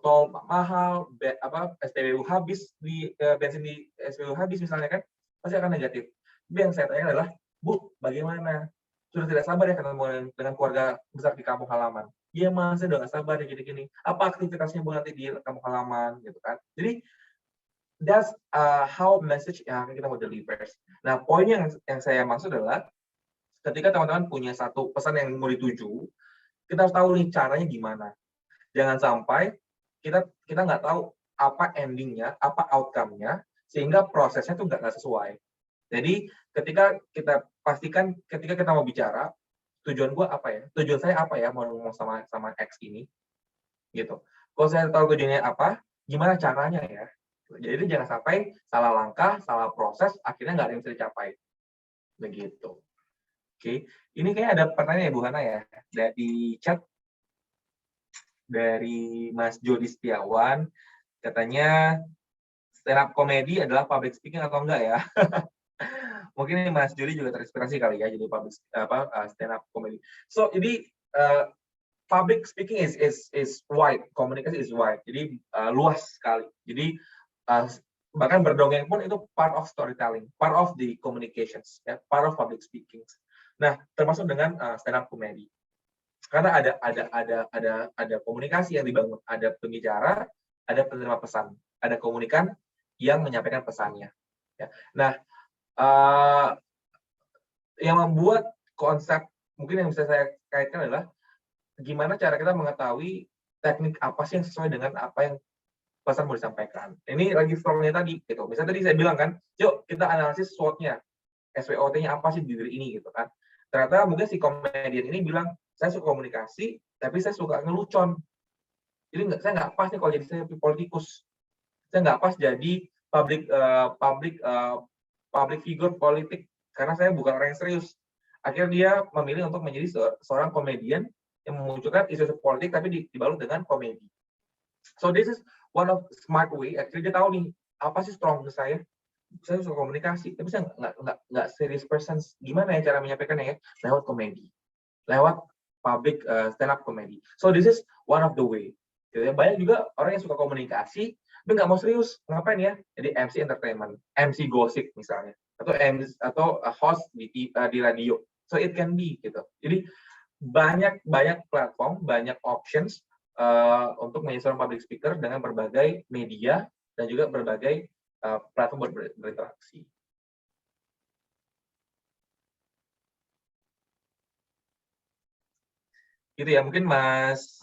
tol mahal, SPBU habis bensin di SPBU habis misalnya kan, pasti akan negatif. Tapi yang saya tanya adalah, Bu, bagaimana? Sudah tidak sabar ya ketemu dengan keluarga besar di kampung halaman. Iya Mas, saya udah gak sabar ya gini-gini. Apa aktivitasnya Bu nanti di kampung halaman gitu kan. Jadi that's how message yang kita mau deliver. Nah, poin yang saya maksud adalah ketika teman-teman punya satu pesan yang mau dituju, kita harus tahu nih caranya gimana. Jangan sampai kita nggak tahu apa endingnya, apa outcome-nya, sehingga prosesnya tuh nggak sesuai. Jadi ketika kita pastikan ketika kita mau bicara, tujuan gue apa ya? Tujuan saya apa ya mau ngomong sama X ini? Gitu. Kalau saya tahu tujuannya apa, gimana caranya ya? Jadi jangan sampai salah langkah, salah proses, akhirnya nggak ada yang bisa dicapai. Begitu. Oke, ini kayaknya ada pertanyaan ya Bu Hana ya, dari chat, dari Mas Jody Setiawan, katanya stand up comedy adalah public speaking atau enggak ya? Mungkin ini Mas Jody juga terinspirasi kali ya jadi stand up comedy. So jadi public speaking is wide, komunikasi is wide, jadi luas sekali. Jadi bahkan berdongeng pun itu part of storytelling, part of the communications, ya, part of public speaking. Nah, termasuk dengan stand up comedy. Karena ada komunikasi yang dibangun, ada pembicara, ada penerima pesan, ada komunikan yang menyampaikan pesannya. Ya. Nah, yang membuat konsep mungkin yang bisa saya kaitkan adalah gimana cara kita mengetahui teknik apa sih yang sesuai dengan apa yang pesan mau disampaikan. Ini lagi strongnya tadi, gitu. Misalnya tadi saya bilang kan, yuk kita analisis SWOT-nya, SWOT-nya apa sih di diri ini, gitu kan. Ternyata mungkin si komedian ini bilang, saya suka komunikasi, tapi saya suka ngelucon. Jadi saya nggak pas nih kalau jadi saya politikus. Saya nggak pas jadi public figure politik, karena saya bukan orang yang serius. Akhirnya dia memilih untuk menjadi seorang komedian yang memunculkan isu politik tapi dibalut dengan komedi. So this is one of smart way. Actually dia tahu nih apa sih strong saya. Saya suka komunikasi, tapi saya nggak serious person. Gimana ya cara menyampaikannya ya? Lewat komedi, lewat public stand up comedy. So this is one of the way. Banyak juga orang yang suka komunikasi, tapi nggak mau serius. Ngapain ya? Jadi MC entertainment, MC gossip misalnya, atau host di radio. So it can be gitu. Jadi banyak platform, banyak options untuk menjadi seorang public speaker dengan berbagai media dan juga berbagai platform berinteraksi. Gitu ya, mungkin Mas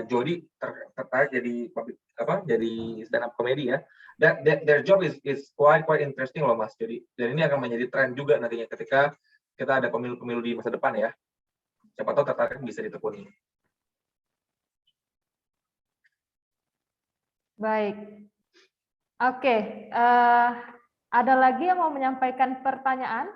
Jody tertarik jadi stand up comedy ya. Their job is quite interesting loh Mas Jody. Dan ini akan menjadi tren juga nantinya ketika kita ada pemilu-pemilu di masa depan ya. Siapa tahu tertarik bisa ditekuni. Baik. Oke, ada lagi yang mau menyampaikan pertanyaan?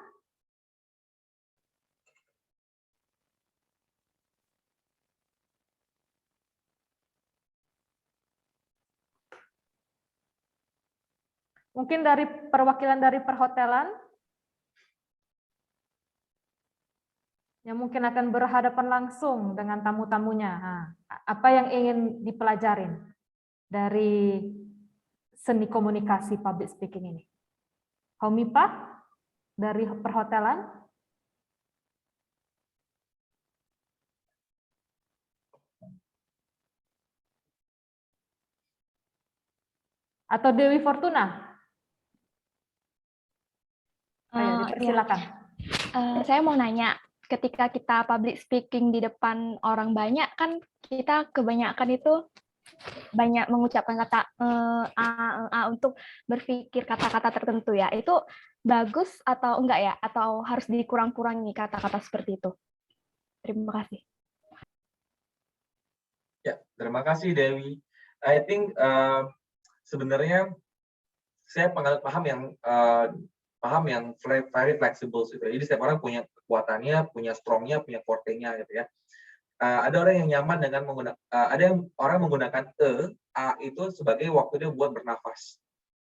Mungkin dari perwakilan dari perhotelan yang mungkin akan berhadapan langsung dengan tamu-tamunya. Nah, apa yang ingin dipelajarin dari seni komunikasi public speaking ini? Homipa dari perhotelan? Atau Dewi Fortuna? Ayo, dipersilakan. Saya mau nanya, ketika kita public speaking di depan orang banyak, kan kita kebanyakan itu banyak mengucapkan kata untuk berpikir kata-kata tertentu ya. Itu bagus atau enggak ya? Atau harus dikurang-kurangi kata-kata seperti itu? Terima kasih. Ya, terima kasih Dewi. I think sebenarnya saya paham yang very flexible gitu. Jadi setiap orang punya kekuatannya, punya strongnya, punya forte-nya gitu ya. Ada orang yang nyaman dengan orang menggunakan a itu sebagai waktu dia buat bernafas.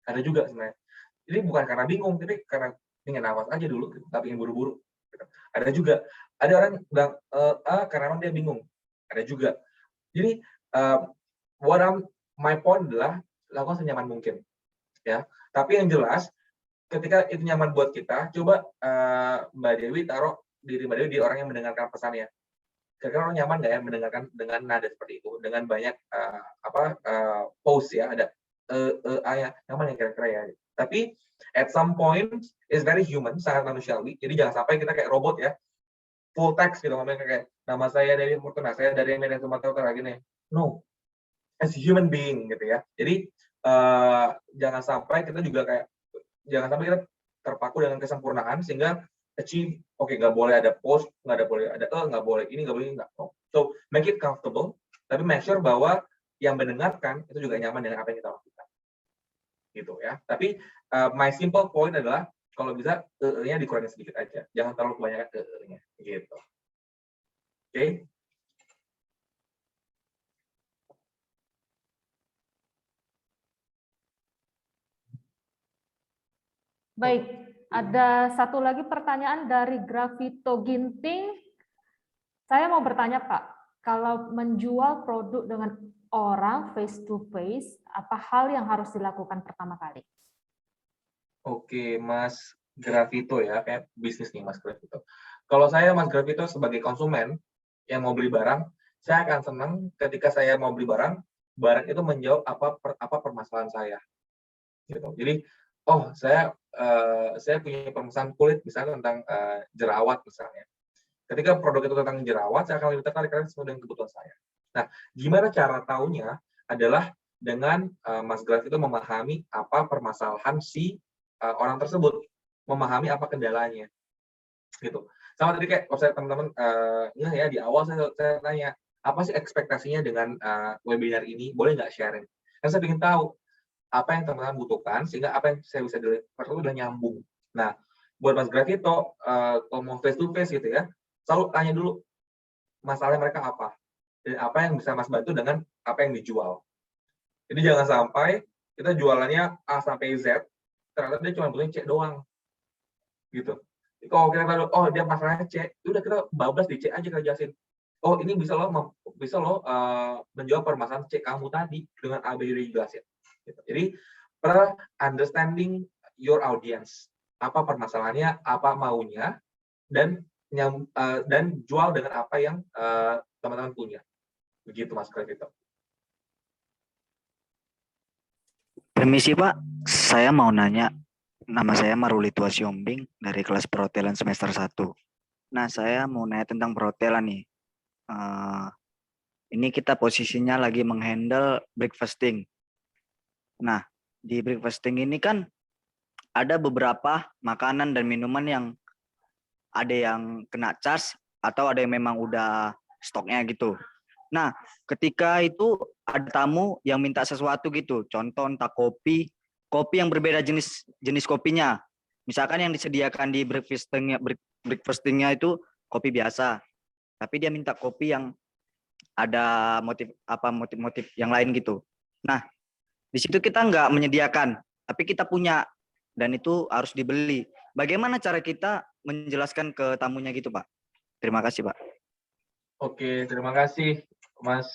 Ada juga sebenarnya. Jadi bukan karena bingung, tapi karena ingin nafas aja dulu, tapi ingin buru-buru. Gitu. Ada juga. Ada orang bilang karena dia bingung. Ada juga. Jadi my point adalah lakukan senyaman mungkin, ya. Tapi yang jelas, ketika itu nyaman buat kita, coba Mbak Dewi taruh diri Mbak Dewi di orang yang mendengarkan pesannya. Kira-kira orang nyaman nggak ya mendengarkan dengan nada seperti itu, dengan banyak pause ya, ada ya, nyaman ya kira-kira ya. Tapi at some point is very human, sangat manusiawi. Jadi jangan sampai kita kayak robot ya, full text gitu ngomongnya kayak nama saya Dewi Fortuna, saya dari Medan Sumatera Utara gini. No, as human being gitu ya. Jadi jangan sampai kita kita terpaku dengan kesempurnaan sehingga achieve nggak boleh ada post, nggak boleh ini, nggak boleh ini, nggak. So make it comfortable, tapi make sure bahwa yang mendengarkan itu juga nyaman dengan apa yang kita lakukan, gitu ya. Tapi my simple point adalah kalau bisa nya dikurangi sedikit aja, jangan terlalu kebanyakan nya, gitu. Oke. Baik, ada satu lagi pertanyaan dari Gravito Ginting. Saya mau bertanya Pak, kalau menjual produk dengan orang face to face, apa hal yang harus dilakukan pertama kali? Oke, Mas Gravito ya, kayak bisnis nih Mas Gravito. Kalau saya Mas Gravito sebagai konsumen yang mau beli barang, saya akan senang ketika saya mau beli barang itu menjawab apa permasalahan saya. Gitu. Jadi, saya punya permasalahan kulit misalnya tentang jerawat misalnya. Ketika produk itu tentang jerawat, saya akan lebih tertarik karena sesuai dengan kebutuhan saya. Nah, gimana cara taunya adalah dengan Mas Graf itu memahami apa permasalahan si orang tersebut, memahami apa kendalanya, gitu. Sama tadi kayak website teman-teman, ya di awal saya tanya, apa sih ekspektasinya dengan webinar ini? Boleh nggak sharing? Karena saya ingin tahu apa yang teman-teman butuhkan, sehingga apa yang saya bisa deliver itu udah nyambung. Nah, buat Mas Gravito, kalau mau face to face gitu ya, selalu tanya dulu masalah mereka apa, dan apa yang bisa Mas bantu dengan apa yang dijual. Jadi jangan sampai kita jualannya A sampai Z, ternyata dia cuma butuhnya C doang, gitu. Kalau kita tahu, oh dia masalahnya C, udah kita bablas di C aja kita jelasin. Oh ini bisa lo menjawab permasalahan C kamu tadi dengan A, B, D dijelasin. Gitu. Jadi understanding your audience, apa permasalahannya, apa maunya, dan jual dengan apa yang teman-teman punya. Begitu Mas Gravito. Permisi Pak, saya mau nanya. Nama saya Maruli Tuasiombing dari kelas perhotelan semester 1. Nah, saya mau nanya tentang perhotelan nih. Ini kita posisinya lagi menghandle breakfasting. Nah, di breakfasting ini kan ada beberapa makanan dan minuman yang ada yang kena charge atau ada yang memang udah stoknya gitu. Nah, ketika itu ada tamu yang minta sesuatu gitu, contoh entah kopi yang berbeda jenis kopinya. Misalkan yang disediakan di breakfastingnya itu kopi biasa, tapi dia minta kopi yang ada motif yang lain gitu. Nah, di situ kita nggak menyediakan, tapi kita punya dan itu harus dibeli. Bagaimana cara kita menjelaskan ke tamunya gitu, Pak? Terima kasih, Pak. Oke, terima kasih Mas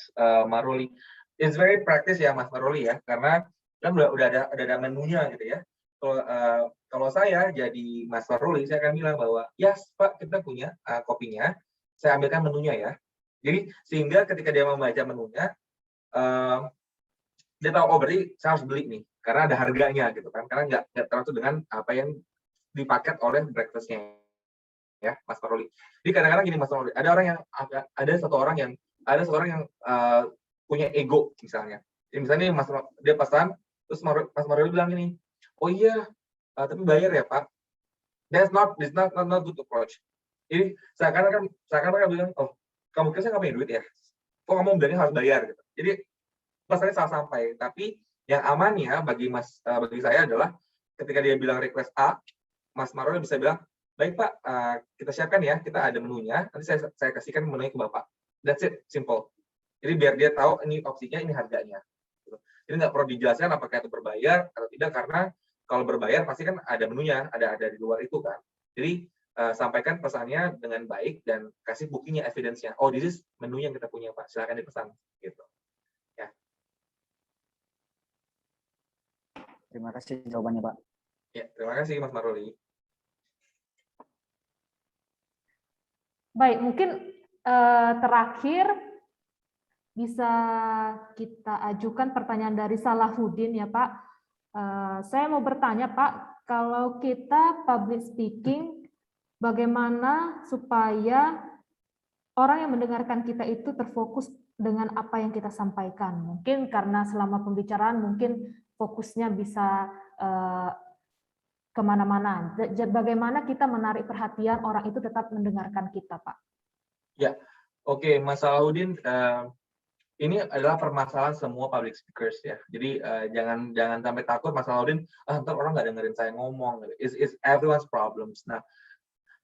Maruli. It's very practice ya Mas Maruli ya, karena kan udah ada menunya gitu ya. Kalau saya jadi Mas Maruli, saya akan bilang bahwa yes Pak, kita punya kopinya, saya ambilkan menunya ya. Jadi sehingga ketika dia membaca menunya, dia tahu oh berarti saya harus beli nih, karena ada harganya gitu kan, karena nggak terlalu dengan apa yang dipaket oleh breakfastnya ya Mas Maruli. Jadi kadang-kadang gini Mas Maruli, ada seorang yang punya ego misalnya. Jadi misalnya dia pesan, terus Mas Maruli bilang gini, oh iya, tapi bayar ya Pak. That's not good approach. Jadi seakan-akan bilang, oh kamu kira saya nggak punya duit ya? Kok kamu bilangnya harus bayar gitu. Jadi pesannya salah sampai. Tapi yang amannya bagi saya adalah ketika dia bilang request A, Mas Maruli bisa bilang, baik Pak, kita siapkan ya, kita ada menunya, nanti saya kasihkan menunya ke Bapak. That's it, simple. Jadi biar dia tahu ini opsinya, ini harganya. Jadi nggak perlu dijelaskan apakah itu berbayar atau tidak, karena kalau berbayar pasti kan ada menunya, ada di luar itu kan. Jadi sampaikan pesannya dengan baik dan kasih buktinya, evidence-nya. Oh, this is menu yang kita punya Pak, silakan dipesan. Gitu. Ya. Terima kasih jawabannya Pak. Ya, terima kasih Mas Maruli. Baik, mungkin terakhir bisa kita ajukan pertanyaan dari Salahuddin ya Pak. Saya mau bertanya Pak, kalau kita public speaking, bagaimana supaya orang yang mendengarkan kita itu terfokus dengan apa yang kita sampaikan? Mungkin karena selama pembicaraan mungkin fokusnya bisa kemana-mana. Bagaimana kita menarik perhatian orang itu tetap mendengarkan kita, Pak? Ya, oke, Mas Salahuddin, ini adalah permasalahan semua public speakers ya. Jadi jangan sampai takut Mas Salahuddin, ntar orang nggak dengerin saya ngomong. It's everyone's problems. Nah,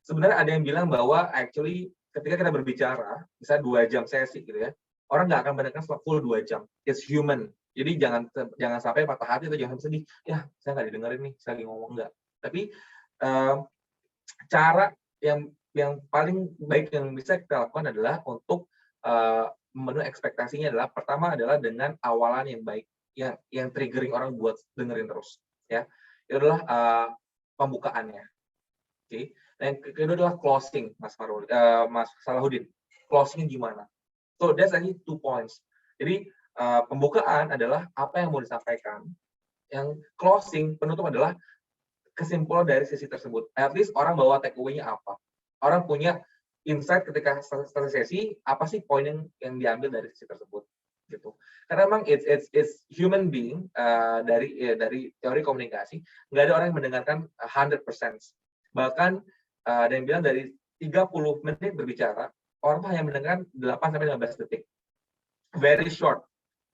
sebenarnya ada yang bilang bahwa actually ketika kita berbicara, misalnya 2 jam sesi gitu ya, orang nggak akan mendengarkan full 2 jam. It's human. Jadi jangan sampai patah hati atau jangan sedih. Ya, saya nggak didengerin nih, saya lagi ngomong nggak. Tapi cara yang paling baik yang bisa kita lakukan adalah untuk memenuhi ekspektasinya adalah pertama adalah dengan awalan yang baik, yang triggering orang buat dengerin terus. Ya, itu adalah pembukaannya. Oke. Dan yang kedua adalah closing, Mas Salahuddin. Closingnya gimana? So that's actually 2 points. Jadi pembukaan adalah apa yang mau disampaikan. Yang closing, penutup adalah kesimpulan dari sesi tersebut. At least orang bawa take away-nya apa. Orang punya insight ketika selesai sesi, apa sih poin yang diambil dari sesi tersebut gitu. Karena memang it's human being, dari teori komunikasi nggak ada orang yang mendengarkan 100%. Bahkan ada yang bilang dari 30 menit berbicara, orang hanya mendengarkan 8 sampai 15 detik. Very short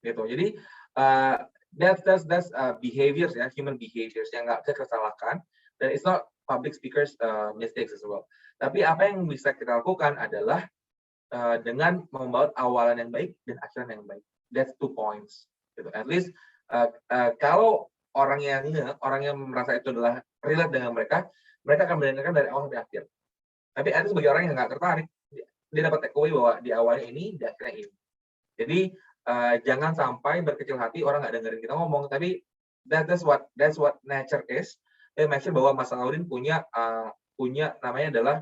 gitu. Jadi that's behaviors ya, human behaviors yang nggak bisa kita salahkan, dan it's not public speakers mistakes as well. Tapi apa yang bisa kita lakukan adalah dengan membawa awalan yang baik dan akhiran yang baik. That's 2 points. Gitu. At least kalau orang yang merasa itu adalah relate dengan mereka akan mendengarkan dari awal sampai akhir. Tapi ada sebagai orang yang nggak tertarik, dia dapat take away bahwa di awalnya ini, di akhirnya ini. Jadi jangan sampai berkecil hati orang nggak dengerin kita ngomong. Tapi that's what nature is. Dan make sure bahwa Mas Salahuddin punya namanya adalah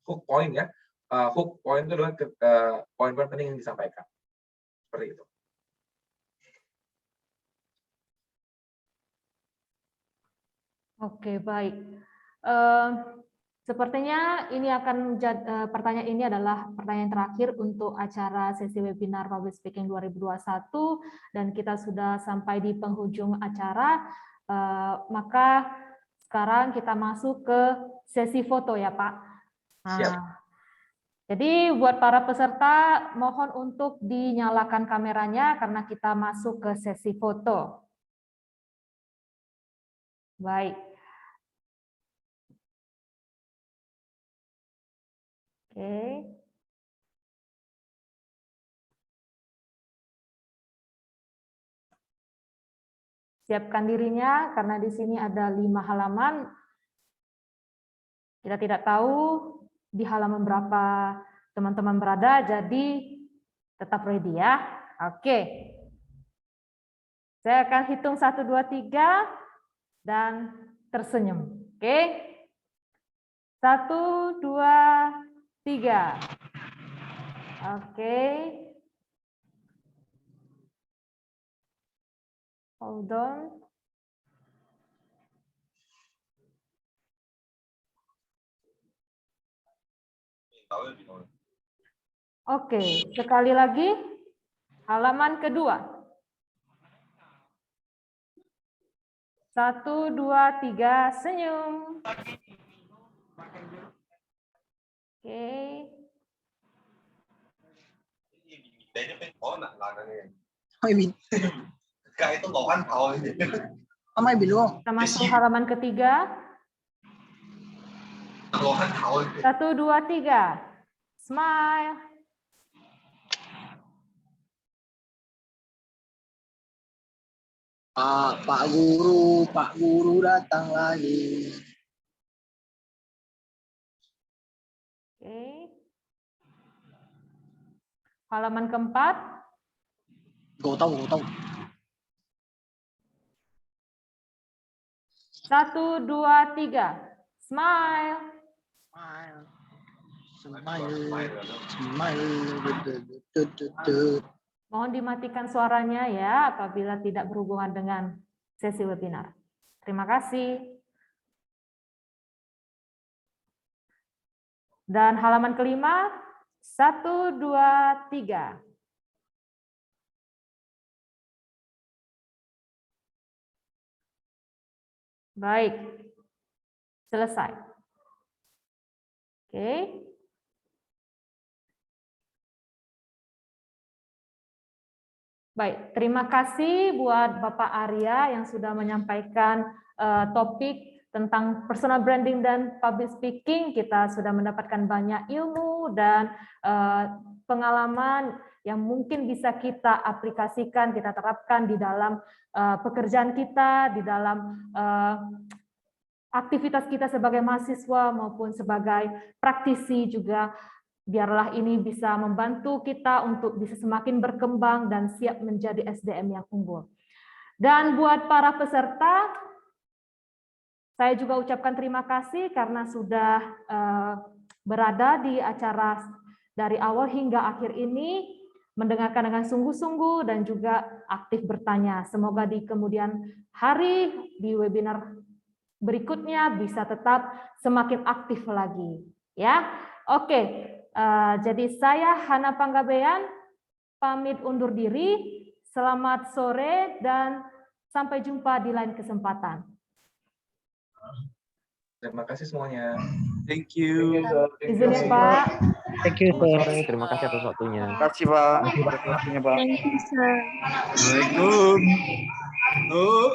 hook point ya. Hook point itu adalah poin-poin penting yang disampaikan. Seperti itu. Oke, baik. Sepertinya ini akan pertanyaan ini adalah pertanyaan terakhir untuk acara sesi webinar Public Speaking 2021, dan kita sudah sampai di penghujung acara. Maka sekarang kita masuk ke sesi foto ya, Pak. Siap. Jadi buat para peserta mohon untuk dinyalakan kameranya karena kita masuk ke sesi foto. Baik. Oke. Siapkan dirinya karena di sini ada 5 halaman. Kita tidak tahu di halaman berapa teman-teman berada, jadi tetap ready ya. Oke. Saya akan hitung 1, 2, 3 dan tersenyum. Oke. 1, 2, 3. Oke. Hold on. Oke, sekali lagi halaman kedua. 1, 2, 3, senyum. Oke. Kita masuk halaman ketiga. 1, 2, 3. Smile. Pak Guru datang lagi. Oke. Halaman keempat. Gak tahu. 1, 2, 3. Smile. Smile. Mohon dimatikan suaranya ya apabila tidak berhubungan dengan sesi webinar. Terima kasih. Dan halaman kelima, 1, 2, 3. Baik, selesai. Oke. Baik, terima kasih buat Bapak Arya yang sudah menyampaikan topik tentang personal branding dan public speaking. Kita sudah mendapatkan banyak ilmu dan pengalaman yang mungkin bisa kita aplikasikan, kita terapkan di dalam pekerjaan kita, di dalam aktivitas kita sebagai mahasiswa maupun sebagai praktisi juga. Biarlah ini bisa membantu kita untuk bisa semakin berkembang dan siap menjadi SDM yang unggul. Dan buat para peserta, saya juga ucapkan terima kasih karena sudah berada di acara dari awal hingga akhir ini, mendengarkan dengan sungguh-sungguh dan juga aktif bertanya. Semoga di kemudian hari di webinar berikutnya bisa tetap semakin aktif lagi, ya. Oke, jadi saya Hana Panggabean pamit undur diri. Selamat sore dan sampai jumpa di lain kesempatan. Terima kasih semuanya. Thank you. Izin ya Pak. Thank you, Selamat sore, terima kasih atas waktunya. Terima kasih, Pak. Terima kasih, Pak. Thank you, sir. Assalamualaikum. Oh.